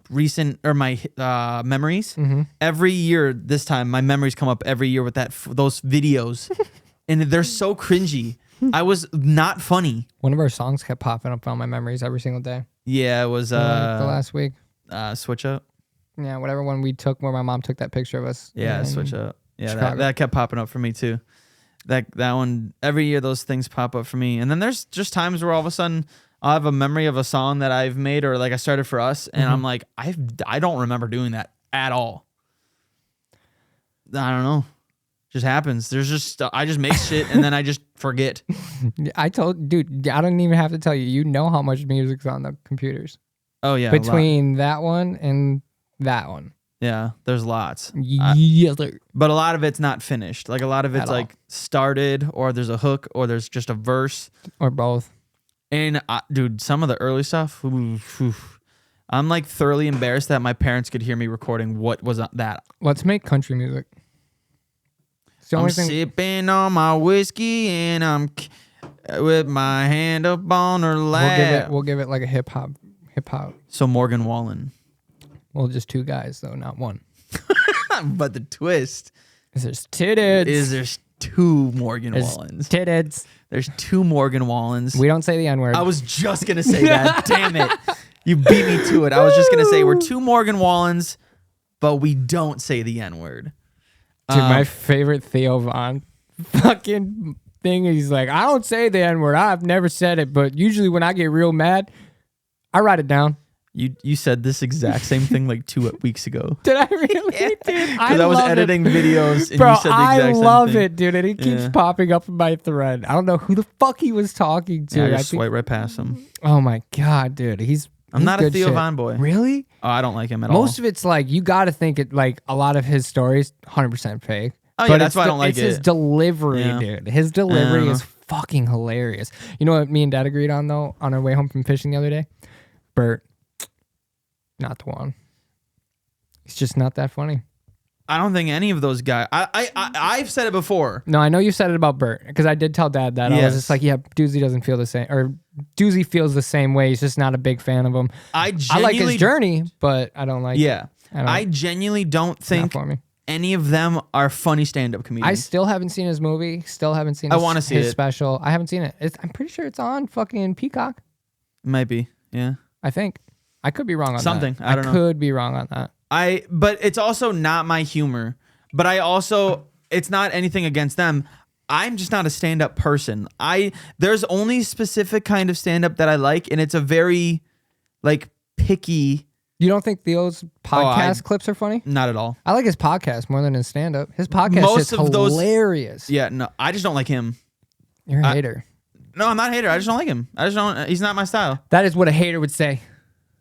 recent or my memories. Mm-hmm. Every year this time my memories come up every year with those videos. And they're so cringy. I was not funny. One of our songs kept popping up on my memories every single day. Yeah, it was the last week. Switch Up. Yeah, whatever one we took where my mom took that picture of us. Yeah, Switch Up. Yeah, that kept popping up for me too. That one, every year those things pop up for me. And then there's just times where all of a sudden I'll have a memory of a song that I've made or I started for us, and I'm like, I don't remember doing that at all. I don't know. Just happens. There's just I just make shit and then I just forget. Dude, I don't even have to tell you. You know how much music's on the computers. Oh yeah, between that one and that one. Yeah, there's lots. Yes, but a lot of it's not finished. A lot of it's started, or there's a hook, or there's just a verse, or both. And dude, some of the early stuff, I'm thoroughly embarrassed that my parents could hear me recording what was that. Let's make country music. I'm sipping on my whiskey and I'm with my hand up on her lap. We'll give it a hip hop. So Morgan Wallen. Well, just two guys though, not one. But the twist is there's two Morgan Wallens. There's two Morgan Wallens. We don't say the N-word. I was just gonna say that. Damn it. You beat me to it. I was just gonna say we're two Morgan Wallens, but we don't say the N-word. Dude, my favorite Theo Von fucking thing is I don't say the N-word. I've never said it, but usually when I get real mad, I write it down. You said this exact same thing 2 weeks ago. Did I really? Yeah. Because I was editing videos and bro, you said the exact same thing. I love it, dude. And it keeps popping up in my thread. I don't know who the fuck he was talking to. Yeah, I just swipe right past him. Oh my God, dude. I'm not a Theo Von boy. Really? Oh, I don't like him at all. Most of it's you got to think it a lot of his stories 100% fake. Oh yeah, that's why I don't like it. It's his delivery, dude. His delivery is fucking hilarious. You know what me and Dad agreed on though on our way home from fishing the other day? Bert, not the one. He's just not that funny. I don't think any of those guys. I've said it before. No, I know you said it about Bert because I did tell Dad that. Yes. I was just yeah, Doozy doesn't feel the same, or Doozy feels the same way. He's just not a big fan of him. I like his journey, but I don't like. Yeah, I genuinely don't think any of them are funny stand-up comedians. I still haven't seen his movie. Still haven't seen. I want to see his special. I haven't seen it. I'm pretty sure it's on fucking Peacock. It might be. Yeah, I think. I could be wrong on something. That. I don't know. Could be wrong on that. But it's also not my humor. But it's not anything against them. I'm just not a stand-up person. There's only specific kind of stand-up that I like, and it's a very picky. You don't think Theo's podcast clips are funny? Not at all. I like his podcast more than his stand-up. His podcast is hilarious. Yeah, no, I just don't like him. You're a hater. No, I'm not a hater. I just don't like him. I just don't. He's not my style. That is what a hater would say.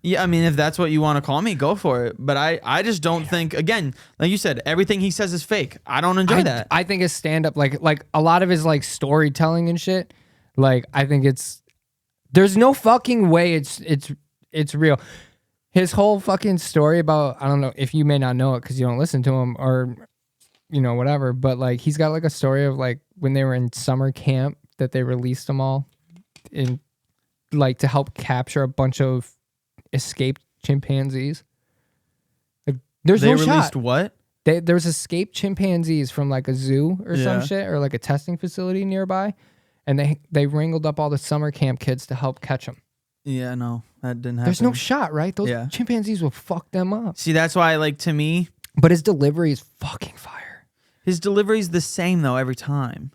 Yeah, I mean, if that's what you want to call me, go for it. But I just don't think, again, like you said, everything he says is fake. I don't enjoy that. I think his stand-up, like a lot of his like storytelling and shit, like I think there's no fucking way it's real. His whole fucking story about, I don't know if you may not know it because you don't listen to him or, you know, whatever, but like he's got like a story of like when they were in summer camp that they released them all in like to help capture a bunch of escaped chimpanzees. Like there's they no released shot. What? There's escaped chimpanzees from like a zoo or some shit or like a testing facility nearby, and they wrangled up all the summer camp kids to help catch them. Yeah, no, that didn't happen. There's no shot, right? Those chimpanzees will fuck them up. See, that's why, like, to me, but his delivery is fucking fire. His delivery is the same though every time.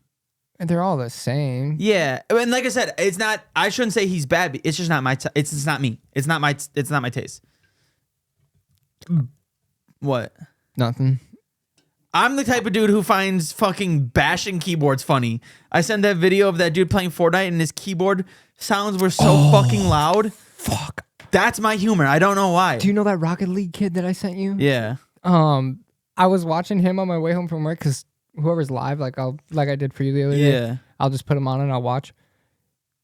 And they're all the same. Yeah, and like I said, it's not. I shouldn't say he's bad. It's just not my. It's not me. It's not my taste. What? Nothing. I'm the type of dude who finds fucking bashing keyboards funny. I sent that video of that dude playing Fortnite and his keyboard sounds were so fucking loud. Fuck. That's my humor. I don't know why. Do you know that Rocket League kid that I sent you? Yeah. I was watching him on my way home from work because whoever's live, like I did for you the other day, I'll just put him on and I'll watch.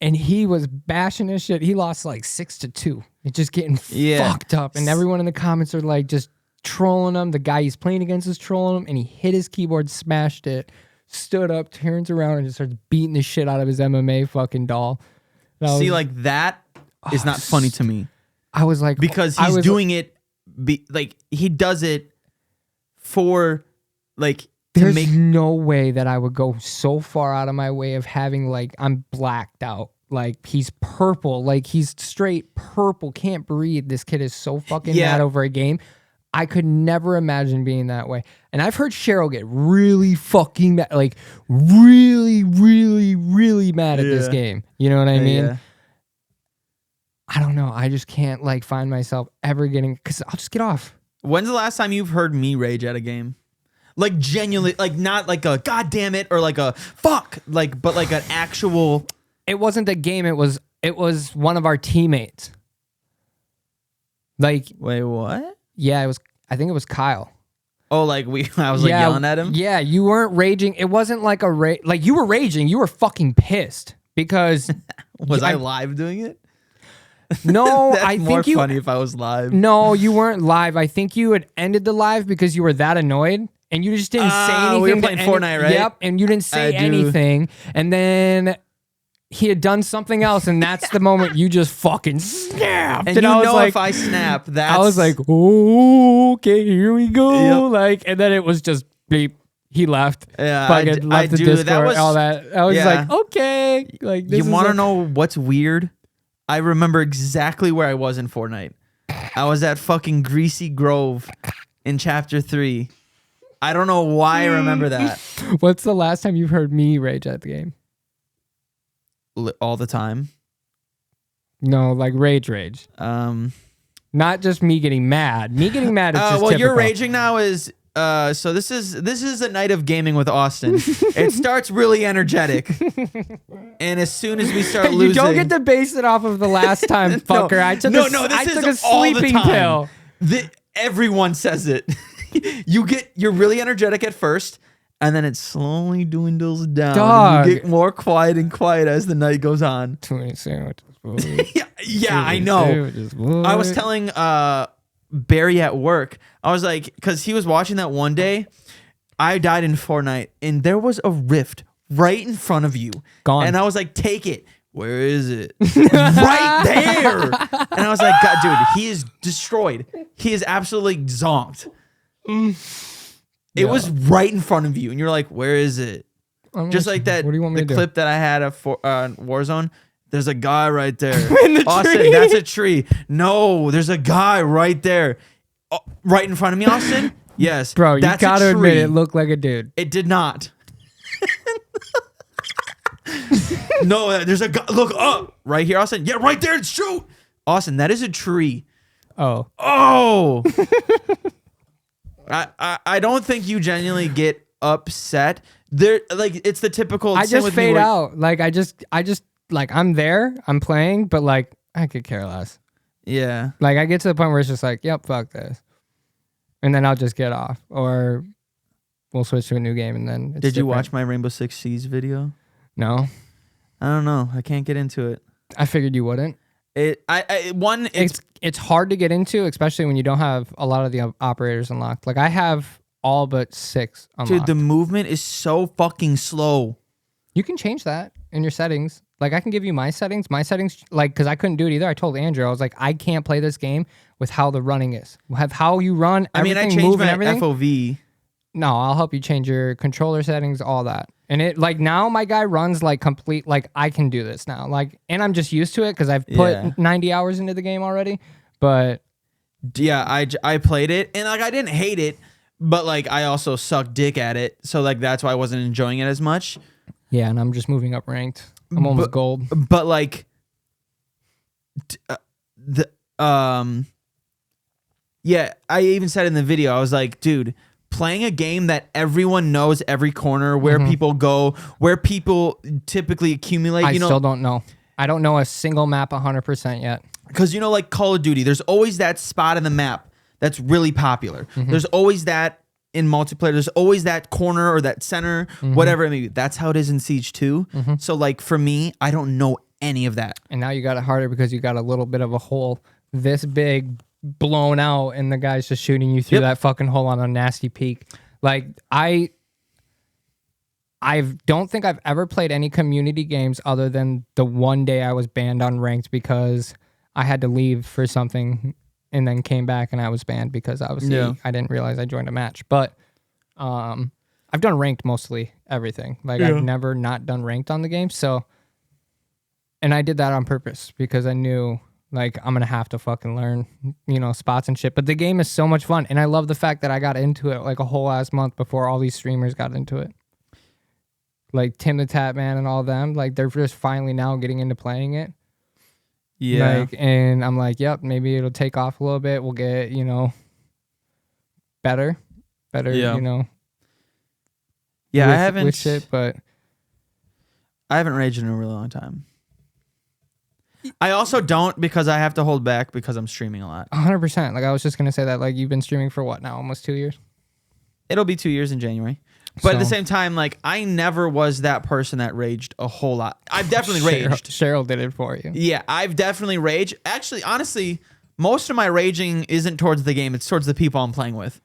And he was bashing his shit. He lost like 6-2. He's just getting fucked up. And everyone in the comments are like just trolling him. The guy he's playing against is trolling him. And he hit his keyboard, smashed it, stood up, turns around, and just starts beating the shit out of his MMA fucking doll. See, like that is not funny to me. I was like, because he's doing it, like he does it for like. There's no way that I would go so far out of my way of having like I'm blacked out. Like he's purple, like he's straight purple, can't breathe. This kid is so fucking mad over a game. I could never imagine being that way. And I've heard Cheryl get really fucking mad, like really, really, really mad at this game. You know what I mean? Yeah. I don't know. I just can't like find myself ever getting, because I'll just get off. When's the last time you've heard me rage at a game? Like genuinely, like not like a god damn it or like a fuck, like but like an actual. It wasn't a game. It was one of our teammates. Like wait, what? Yeah, it was. I think it was Kyle. Oh, like I was like yelling at him. Yeah, you weren't raging. It wasn't like a like you were raging. You were fucking pissed because was I live doing it? No, That's I think more you. Funny if I was live. No, you weren't live. I think you had ended the live because you were that annoyed. And you just didn't say anything. We were playing Fortnite, right? Yep. And you didn't say anything. And then he had done something else, and that's the moment you just fucking snapped. And I was know like, if I snap, that's... I was like, oh, okay, here we go. Yep. Like, and then it was just beep. He left. Yeah, fucking left the Discord. That was, all that. I was like, okay. Like, this you want to know what's weird? I remember exactly where I was in Fortnite. I was at fucking Greasy Grove in Chapter 3. I don't know why I remember that. What's the last time you've heard me rage at the game? All the time. No, like rage. Not just me getting mad. Me getting mad is just well, typical. You're raging now is so this is a night of gaming with Austin. It starts really energetic. And as soon as we start losing, you don't get to base it off of the last time, fucker. I took a sleeping pill. Everyone says it. You're really energetic at first, and then it slowly dwindles down. Dog. You get more quiet and quiet as the night goes on. 20 sandwiches. yeah, I know. I was telling Barry at work, I was like, because he was watching that one day, I died in Fortnite, and there was a rift right in front of you. Gone. And I was like, take it. Where is it? Right there. And I was like, God, dude, he is destroyed. He is absolutely zonked. It was right in front of you, and you're like, "Where is it?" Just like that. What do you want me to do? Clip that I had of Warzone. There's a guy right there. In the Austin, tree? that's a tree. No, there's a guy right there, right in front of me. Austin, yes, bro, you that's gotta a tree. admit it looked like a dude. It did not. No, there's a guy. Look up right here, Austin. Yeah, right there. Shoot, Austin. That is a tree. Oh. I don't think you genuinely get upset. There, like it's the typical. I just fade out. Like I just like I'm there, I'm playing, but like I could care less. Yeah. Like I get to the point where it's just like, yep, fuck this, and then I'll just get off, or we'll switch to a new game, and then it's Did you different. watch my Rainbow Six Siege video? No, I don't know. I can't get into it. I figured you wouldn't. It's hard to get into, especially when you don't have a lot of the operators unlocked. Like I have all but 6 unlocked. Dude, the movement is so fucking slow. You can change that in your settings. Like I can give you my settings. My settings, like, because I couldn't do it either. I told Andrew, I was like, I can't play this game with how the running is. Have how you run. I mean, I changed my FOV. No, I'll help you change your controller settings, all that. And it like now my guy runs like complete, like I can do this now. Like, and I'm just used to it because I've put 90 hours into the game already. But yeah, I played it and like I didn't hate it, but like I also sucked dick at it. So like that's why I wasn't enjoying it as much. Yeah, and I'm just moving up ranked. I'm almost gold. But like yeah, I even said in the video, I was like, dude, playing a game that everyone knows every corner, where people go, where people typically accumulate. I still don't know. I don't know a single map 100% yet. Because, you know, like Call of Duty, there's always that spot in the map that's really popular. There's always that in multiplayer. There's always that corner or that center, whatever it may be. That's how it is in Siege 2. So, like, for me, I don't know any of that. And now you got it harder because you got a little bit of a hole this big blown out and the guy's just shooting you through that fucking hole on a nasty peak. Like I don't think I've ever played any community games other than the one day I was banned on ranked because I had to leave for something and then came back and I was banned because obviously I didn't realize I joined a match. But I've done ranked mostly everything. Like I've never not done ranked on the game. So, and I did that on purpose because I knew like I'm going to have to fucking learn, you know, spots and shit. But the game is so much fun. And I love the fact that I got into it like a whole ass month before all these streamers got into it. Like Tim the Tap Man and all them. Like they're just finally now getting into playing it. Yeah. Like, and I'm like, yep, maybe it'll take off a little bit. We'll get, you know, better, you know. Yeah, I haven't with shit, but I haven't raged in a really long time. I also don't because I have to hold back because I'm streaming a lot. 100%. Like I was just gonna say that. Like you've been streaming for what now? Almost 2 years. It'll be 2 years in January. But at the same time, like I never was that person that raged a whole lot. I've definitely raged. Cheryl did it for you. Yeah, I've definitely raged. Actually, honestly, most of my raging isn't towards the game; it's towards the people I'm playing with.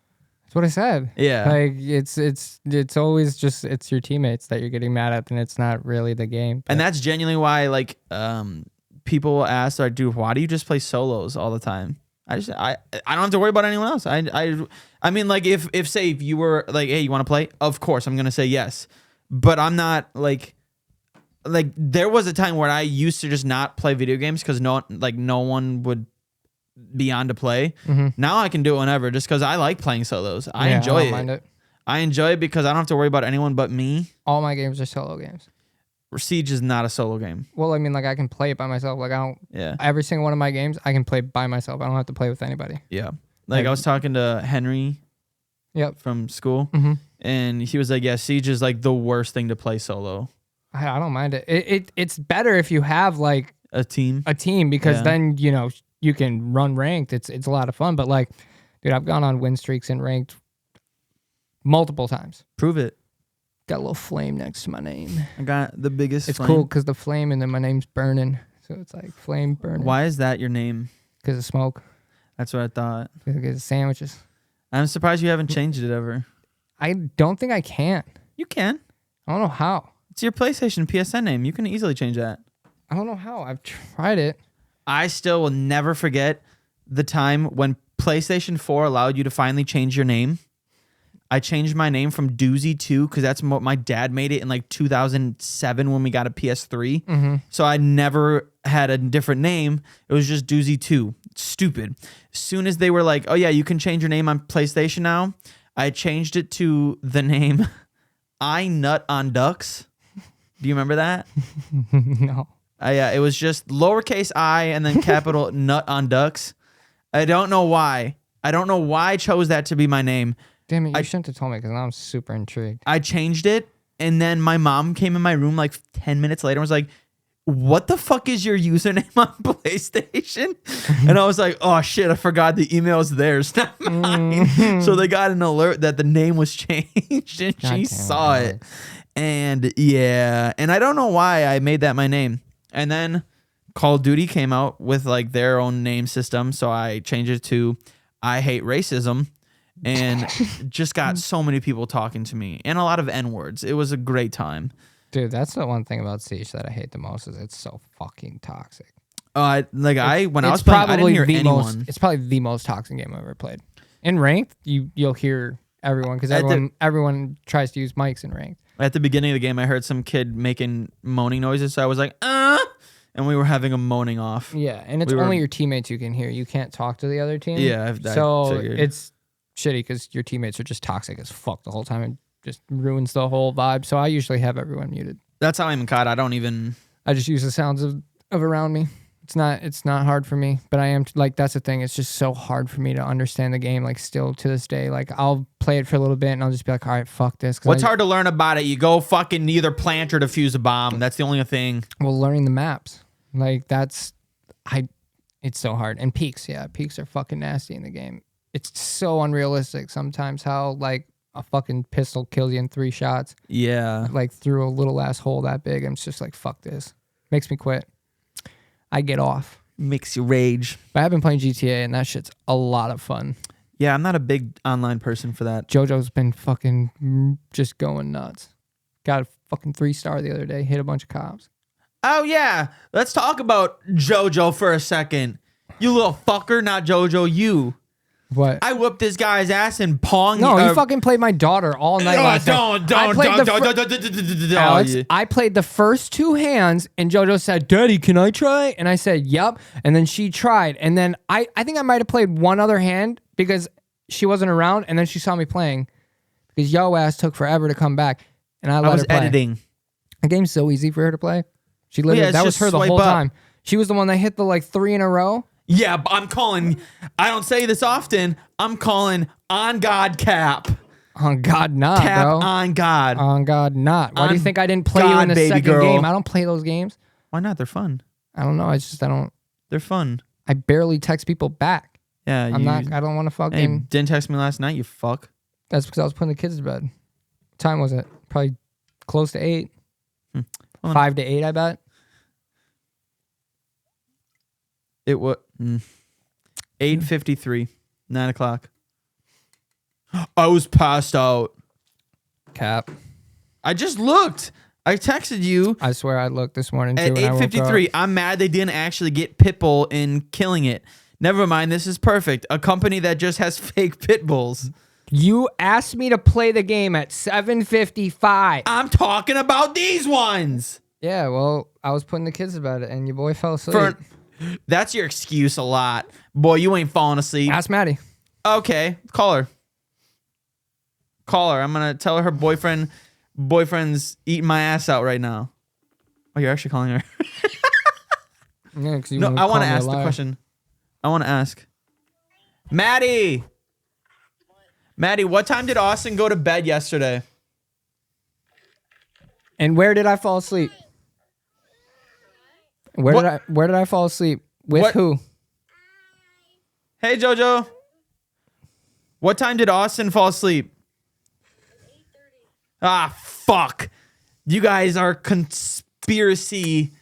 That's what I said. Yeah, like it's always just it's your teammates that you're getting mad at, and it's not really the game. And that's genuinely why, like, people will ask, like, dude, why do you just play solos all the time? I don't have to worry about anyone else. I mean, like if say if you were like, hey, you want to play? Of course, I'm gonna say yes. But I'm not like there was a time where I used to just not play video games because no one would be on to play. Now I can do it whenever just because I like playing solos. I enjoy it. Mind it. I enjoy it because I don't have to worry about anyone but me. All my games are solo games. Siege is not a solo game. Well, I mean, like I can play it by myself. Like I don't. Yeah. Every single one of my games, I can play by myself. I don't have to play with anybody. Yeah. Like I was talking to Henry. Yep. From school, and he was like, "Yeah, Siege is like the worst thing to play solo." I don't mind it. It's better if you have like a team because then you know you can run ranked. It's a lot of fun. But like, dude, I've gone on win streaks in ranked multiple times. Prove it. Got a little flame next to my name. I got the biggest. It's flame. Cool because the flame and then my name's burning, so it's like flame burning. Why is that your name? Because of smoke. That's what I thought. Because of sandwiches. I'm surprised you haven't changed it ever. I don't think I can. You can. I don't know how. It's your PlayStation PSN name. You can easily change that. I don't know how. I've tried it. I still will never forget the time when PlayStation 4 allowed you to finally change your name. I changed my name from Doozy 2 because that's what my dad made it in like 2007 when we got a PS3. So I never had a different name. It was just Doozy 2. Stupid. As soon as they were like, oh yeah, you can change your name on PlayStation now, I changed it to the name I Nut on Ducks. Do you remember that? No. Yeah, it was just lowercase I and then capital Nut on Ducks. I don't know why. I don't know why I chose that to be my name. Damn it, you shouldn't have told me because now I'm super intrigued. I changed it, and then my mom came in my room like 10 minutes later and was like, what the fuck is your username on PlayStation? And I was like, oh shit, I forgot the email's theirs, not mine. So they got an alert that the name was changed, and she saw it. And yeah, and I don't know why I made that my name. And then Call of Duty came out with like their own name system, so I changed it to I Hate Racism, and just got so many people talking to me and a lot of N-words. It was a great time. Dude, that's the one thing about Siege that I hate the most is it's so fucking toxic. When I was playing, I didn't hear anyone. It's probably the most toxic game I've ever played. In ranked, you'll hear everyone because everyone tries to use mics in ranked. At the beginning of the game, I heard some kid making moaning noises, so I was like, and we were having a moaning off. Yeah, and it's only your teammates you can hear. You can't talk to the other team. Yeah, so it's shitty because your teammates are just toxic as fuck the whole time and just ruins the whole vibe. So I usually have everyone muted. That's how I'm in COD. I just use the sounds of around me. It's not hard for me, but I am like, that's the thing. It's just so hard for me to understand the game. Like still to this day, like I'll play it for a little bit and I'll just be like, all right, fuck this. What's hard to learn about it? You go fucking either plant or defuse a bomb. That's the only thing. Well, learning the maps, like it's so hard. And peaks, yeah, peaks are fucking nasty in the game. It's so unrealistic sometimes how like a fucking pistol kills you in 3 shots. Yeah. Like through a little ass hole that big. I'm just like, fuck this. Makes me quit. I get off. Makes you rage. But I've been playing GTA and that shit's a lot of fun. Yeah, I'm not a big online person for that. JoJo's been fucking just going nuts. Got a fucking 3-star the other day. Hit a bunch of cops. Oh yeah. Let's talk about JoJo for a second. You little fucker, not JoJo, you. What? I whooped this guy's ass in Pong. No, you fucking played my daughter all night last night. Alex, I played the first 2 hands, and JoJo said, Daddy, can I try? And I said, yep. And then she tried. And then I think I might have played one other hand because she wasn't around, and then she saw me playing because yo ass took forever to come back, and I let her play. Editing. The game's so easy for her to play. She literally, that was her the whole time. She was the one that hit the like 3 in a row. Yeah, but I'm calling, I don't say this often, I'm calling on God cap. On God not, cap bro. On God. On God not. Why do you think I didn't play you in the second game? I don't play those games. Why not? They're fun. I don't know. It's just, I don't. They're fun. I barely text people back. Yeah. I don't want to fucking. Hey, didn't text me last night, you fuck. That's because I was putting the kids to bed. What time was it? Probably close to 8. 5 to 8, I bet. It was 8:53, 9 o'clock. I was passed out. Cap. I just looked. I texted you. I swear I looked this morning too. At 8:53. I'm mad they didn't actually get Pitbull in killing it. Never mind. This is perfect. A company that just has fake pit bulls. You asked me to play the game at 7:55. I'm talking about these ones. Yeah, well, I was putting the kids about it, and your boy fell asleep. That's your excuse a lot. Boy, you ain't falling asleep. Ask Maddie. Okay, call her. Call her. I'm going to tell her boyfriend's eating my ass out right now. Oh, you're actually calling her? Yeah, because no, I want to ask the question. I want to ask. Maddie, what time did Austin go to bed yesterday? And where did I fall asleep? Where did I fall asleep? With who? Hey, JoJo. What time did Austin fall asleep? 8:30. Ah, fuck. You guys are conspiracy.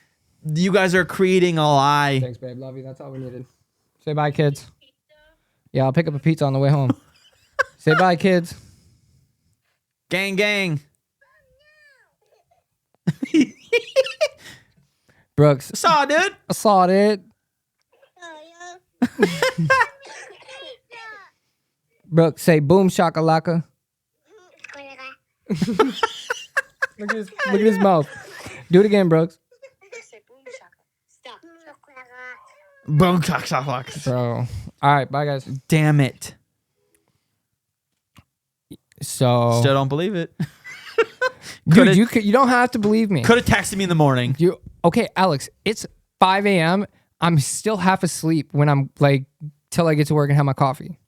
You guys are creating a lie. Thanks, babe. Love you. That's all we needed. Say bye, kids. Yeah, I'll pick up a pizza on the way home. Say bye, kids. Gang, gang. Brooks. Saw, dude. I saw it. Brooks, say boom shakalaka. Look at his mouth. Do it again, Brooks. Boom shakalaka. Bro. All right, bye, guys. Damn it. So. Still don't believe it. Dude, you don't have to believe me. Could have texted me in the morning. Okay, Alex, it's 5 a.m. I'm still half asleep when I'm like, till I get to work and have my coffee.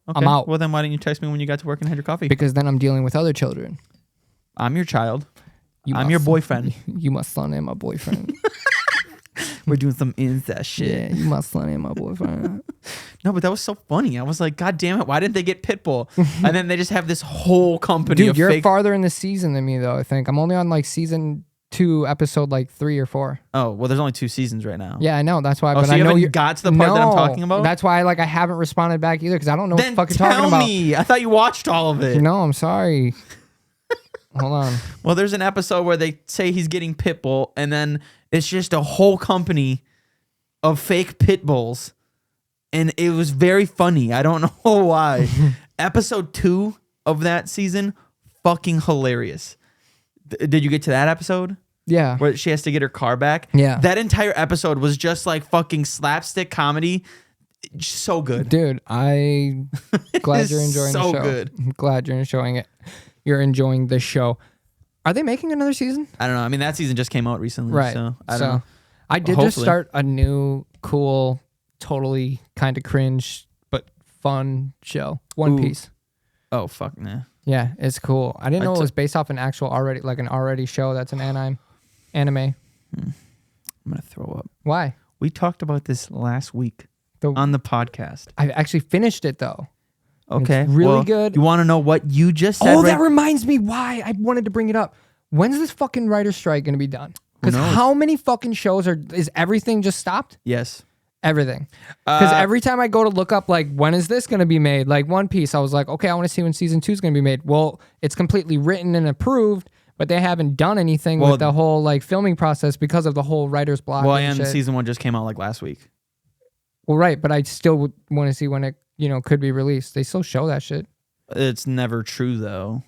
Okay. I'm out. Well, then why didn't you text me when you got to work and had your coffee? Because then I'm dealing with other children. I'm your child. I'm your boyfriend. You my son and my boyfriend. We're doing some incest shit. Yeah, you my son and my boyfriend. No, but that was so funny. I was like, God damn it, why didn't they get Pitbull? And then they just have this whole company Dude, of you're fake... farther in the season than me, though, I think. I'm only on like season 2, episode like 3 or 4. Oh, well, there's only 2 seasons right now. Yeah, I know. That's why. Oh, But so I you know haven't you got to the part that I'm talking about? That's why I haven't responded back either, because I don't know what Then the fuck you're talking tell about. me. I thought you watched all of it. No, I'm sorry. Hold on. Well, there's an episode where they say he's getting Pitbull, and then it's just a whole company of fake pit bulls. And it was very funny. I don't know why. Episode 2 of that season, fucking hilarious. Did you get to that episode? Yeah. Where she has to get her car back? Yeah. That entire episode was just like fucking slapstick comedy. So good. Dude, I'm glad you're enjoying the so show. good. I'm glad you're enjoying it. You're enjoying the show. Are they making another season? I don't know. I mean, that season just came out recently. Right. So I don't know. I did just start a new, cool, totally kind of cringe, but fun show. One Piece. Oh, fuck, nah. Yeah, it's cool. I didn't know it was based off an actual already show that's an anime. I'm going to throw up. Why? We talked about this last week on the podcast. I actually finished it, though. Okay. It's really good. You want to know what you just said? Oh, that reminds me why I wanted to bring it up. When's this fucking writer's strike going to be done? Because how many fucking shows is everything just stopped? Yes. Everything. Because every time I go to look up, when is this going to be made? Like One Piece, I was like, okay, I want to see when season 2 is going to be made. Well, it's completely written and approved, but they haven't done anything with the whole filming process because of the whole writer's block. Well, and season 1 just came out last week. Well, right, but I still would want to see when it could be released. They still show that shit. It's never true, though.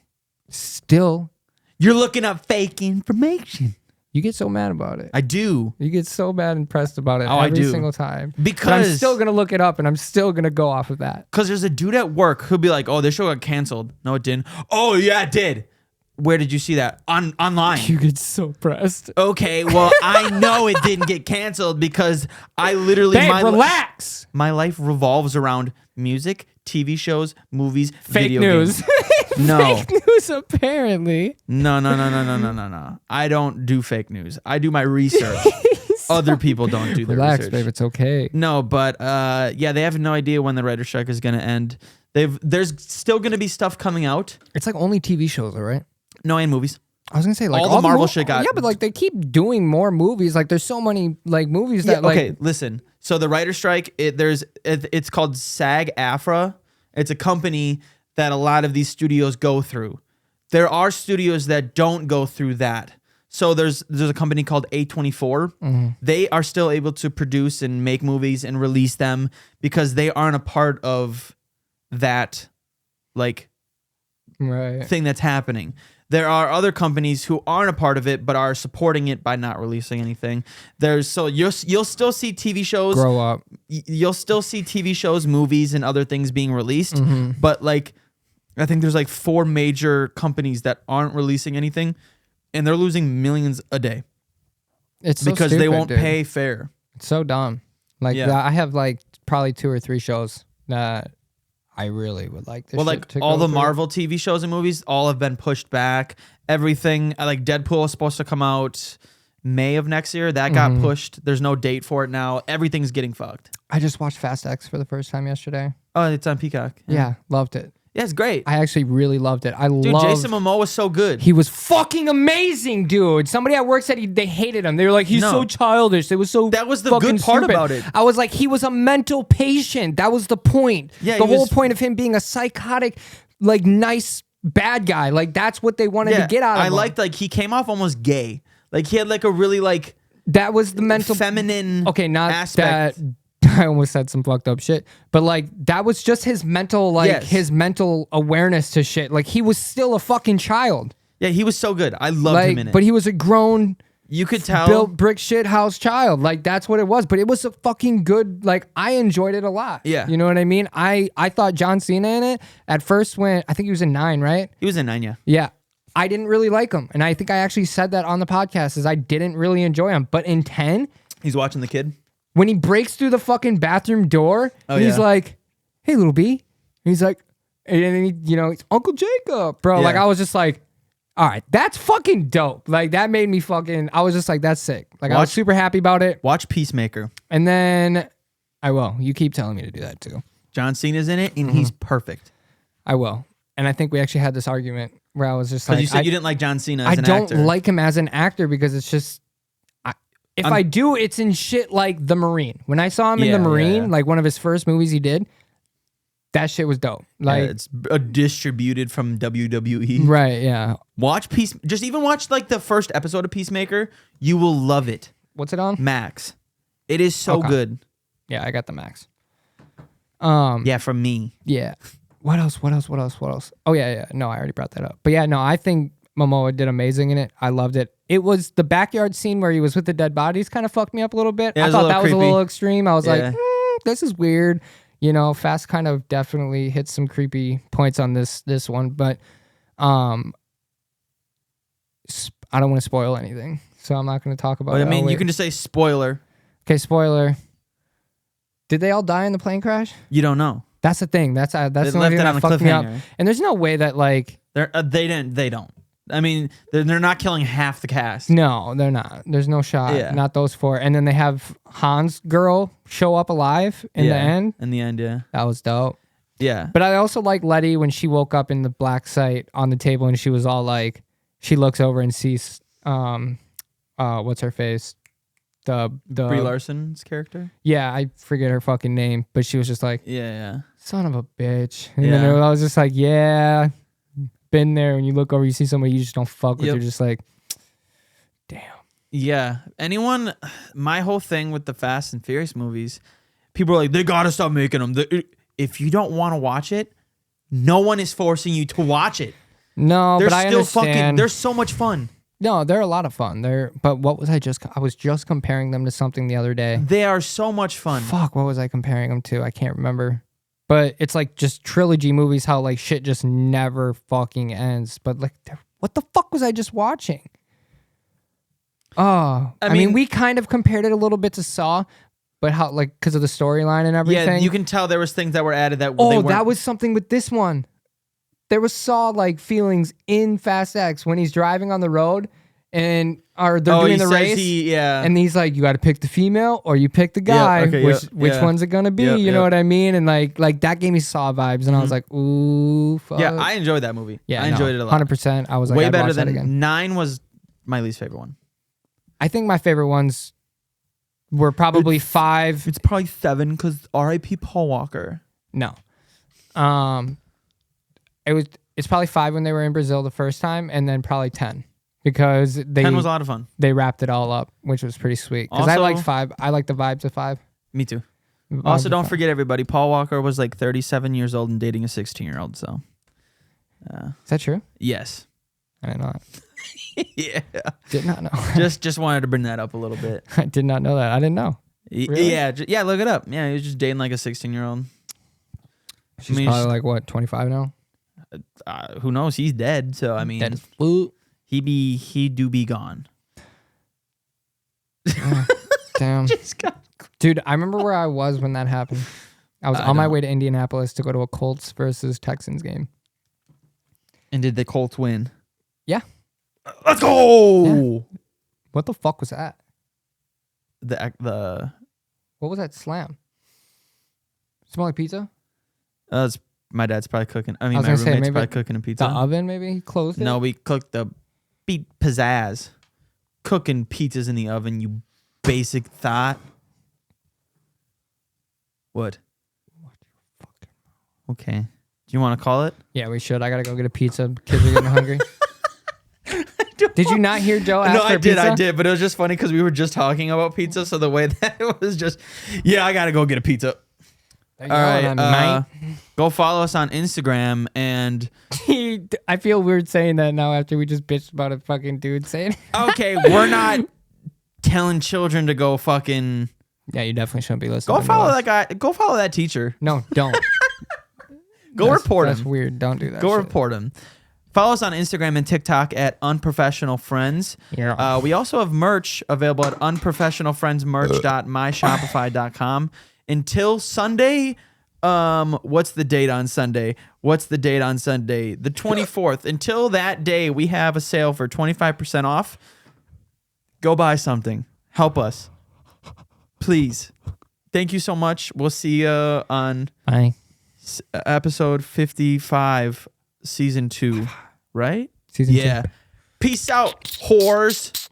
Still. You're looking up fake information. You get so mad about it. I do. You get so mad and pressed about it every single time. Because but I'm still going to look it up, and I'm still going to go off of that. Because there's a dude at work who'll be like, oh, this show got canceled. No, it didn't. Oh, yeah, it did. Where did you see that? Online. You get so pressed. Okay, well, I know it didn't get canceled because I literally... Babe, relax! My life revolves around music, TV shows, movies, fake video news. games. No. Fake news, apparently. No. I don't do fake news. I do my research. Other people don't do their Relax, research. babe. It's okay. No, but yeah, they have no idea when the writer's strike is going to end. There's still going to be stuff coming out. It's only TV shows, though, right? No, and movies. I was gonna say all the Marvel shit got... Yeah, but they keep doing more movies. There's so many movies that okay, listen. So the writer's strike, it's called SAG-AFTRA. It's a company that a lot of these studios go through. There are studios that don't go through that. So there's a company called A.24. Mm-hmm. They are still able to produce and make movies and release them because they aren't a part of that thing that's happening. There are other companies who aren't a part of it but are supporting it by not releasing anything. You'll still see TV shows grow up. You'll still see TV shows, movies, and other things being released. Mm-hmm. But I think there's 4 major companies that aren't releasing anything, and they're losing millions a day. It's so because stupid, they won't dude. pay fair. It's so dumb. I have probably 2 or 3 shows that I really would like this shit to all go the through. Marvel TV shows and movies all have been pushed back. Everything Deadpool is supposed to come out May of next year. That got pushed. There's no date for it now. Everything's getting fucked. I just watched Fast X for the first time yesterday. Oh, it's on Peacock. Yeah, loved it. Yeah, it's great. I actually really loved it. Dude, Jason Momoa was so good. He was fucking amazing, dude. Somebody at work said they hated him. They were like, he's so childish. It was so That was the good part stupid. about it. I was like, he was a mental patient. That was the point. Yeah, the whole point of him being a psychotic, nice bad guy. That's what they wanted to get out of him. I liked he came off almost gay. He had a really that was the mental feminine aspect. That I almost said some fucked up shit, but that was just his mental his mental awareness to shit. He was still a fucking child. Yeah, he was so good. I loved him in it. But he was a grown, you could tell, built brick shit house child. That's what it was. But it was a fucking good. I enjoyed it a lot. Yeah, you know what I mean. I thought John Cena in it at first when I think he was in 9, right? He was in 9, yeah. Yeah. I didn't really like him, and I think I actually said that on the podcast. Is I didn't really enjoy him, but in 10, he's watching the kid. When he breaks through the fucking bathroom door, he's like, "Hey, little B," and he's like, and then it's Uncle Jacob, bro. Yeah. I was just like, All right, that's fucking dope. Like that made me fucking. I was just like, that's sick. Like I was super happy about it. Watch Peacemaker. And then I will. You keep telling me to do that too. John Cena's in it, and he's perfect. I will. And I think we actually had this argument where I was just like, because you said you didn't like John Cena as an actor. I don't like him as an actor because it's just. If I do, it's in shit like The Marine. When I saw him in The Marine, like one of his first movies he did, that shit was dope. Like it's distributed from WWE. Right, yeah. Just even watch like the first episode of Peacemaker. You will love it. What's it on? Max. It is so good. Yeah, I got the Max. Yeah, from me. Yeah. What else? Oh, yeah. No, I already brought that up. But yeah, no, I think Momoa did amazing in it. I loved it. It was the backyard scene where he was with the dead bodies kind of fucked me up a little bit. I thought that was a little extreme. I was like, this is weird. You know, Fast kind of definitely hit some creepy points on this one, but I don't want to spoil anything, so I'm not going to talk about it. I mean, you can just say spoiler. Okay, spoiler. Did they all die in the plane crash? You don't know. That's the thing. That's the only thing that fucked me up. And there's no way that like they don't. I mean, they're not killing half the cast. No, they're not. There's no shot. Yeah. Not those four. And then they have Han's girl show up alive in the end. In the end, yeah. That was dope. Yeah. But I also like Letty when she woke up in the black site on the table and she was all like, she looks over and sees, what's her face? The Brie Larson's character? Yeah, I forget her fucking name, but she was just like, yeah. Son of a bitch. And then I was just like, yeah. Been there, when you look over, you see somebody you just don't fuck with. You're just like, damn. Yeah. My whole thing with the Fast and Furious movies, people are like, they gotta stop making them. If you don't want to watch it, no one is forcing you to watch it. No, but I understand. They're so much fun. No, they're a lot of fun. But what was I was just comparing them to something the other day. They are so much fun. Fuck, what was I comparing them to? I can't remember. But it's like just trilogy movies, how like shit just never fucking ends. But like, what the fuck was I just watching? Oh, I mean, we kind of compared it a little bit to Saw, but how like because of the storyline and everything. Yeah, you can tell there was things that were added that. That was something with this one. There was Saw like feelings in Fast X when he's driving on the road. And they're doing the race, and he's like, "You got to pick the female, or you pick the guy. Which one's it gonna be? You know what I mean?" And like that gave me Saw vibes, and I was like, "Ooh, fuck." Yeah, I enjoyed that movie. Yeah, I enjoyed it a lot. 100%. I was like, way better than 9 was my least favorite one. I think my favorite ones were probably 5. It's probably 7 because R.I.P. Paul Walker. No, it's probably 5 when they were in Brazil the first time, and then probably 10. Because 10 was a lot of fun. They wrapped it all up, which was pretty sweet. Because I liked 5. I like the vibes of 5. Me too. Also, don't forget, everybody, Paul Walker was like 37 years old and dating a 16-year-old. So, is that true? Yes. I didn't know that. Yeah. Did not know. just wanted to bring that up a little bit. I did not know that. I didn't know. Really? Yeah. Look it up. Yeah, he was just dating like a 16-year-old. She's probably like what, 25 now? Who knows? He's dead. So I mean, dead as fuck. He do be gone. Damn. Dude, I remember where I was when that happened. I was on my way to Indianapolis to go to a Colts versus Texans game. And did the Colts win? Yeah. Let's go. Yeah. What the fuck was that? The What was that slam? Smell like pizza? My dad's probably cooking. I mean, my roommate's probably cooking a pizza. The oven, maybe? He closed it? No, we cooked the beat pizzazz. Cooking pizzas in the oven, you basic thought. What? Okay. Do you want to call it? Yeah, we should. I got to go get a pizza. Kids are getting hungry. Did you not hear Joe ask for pizza? I did, but it was just funny because we were just talking about pizza, so the way that it was just, I got to go get a pizza. All right, go follow us on Instagram and I feel weird saying that now after we just bitched about a fucking dude saying okay, we're not telling children to go fucking. Yeah, you definitely shouldn't be listening. Go follow that guy. Go follow that teacher. No, don't. Report him. That's weird. Don't do that. Go report him. Follow us on Instagram and TikTok at Unprofessional Friends. Yeah. We also have merch available at unprofessionalfriendsmerch.myshopify.com. Until Sunday, What's the date on Sunday? What's the date on Sunday? The 24th. Until that day, we have a sale for 25% off. Go buy something. Help us. Please. Thank you so much. We'll see you on episode 55, season 2. Right? Season 2. Peace out, whores.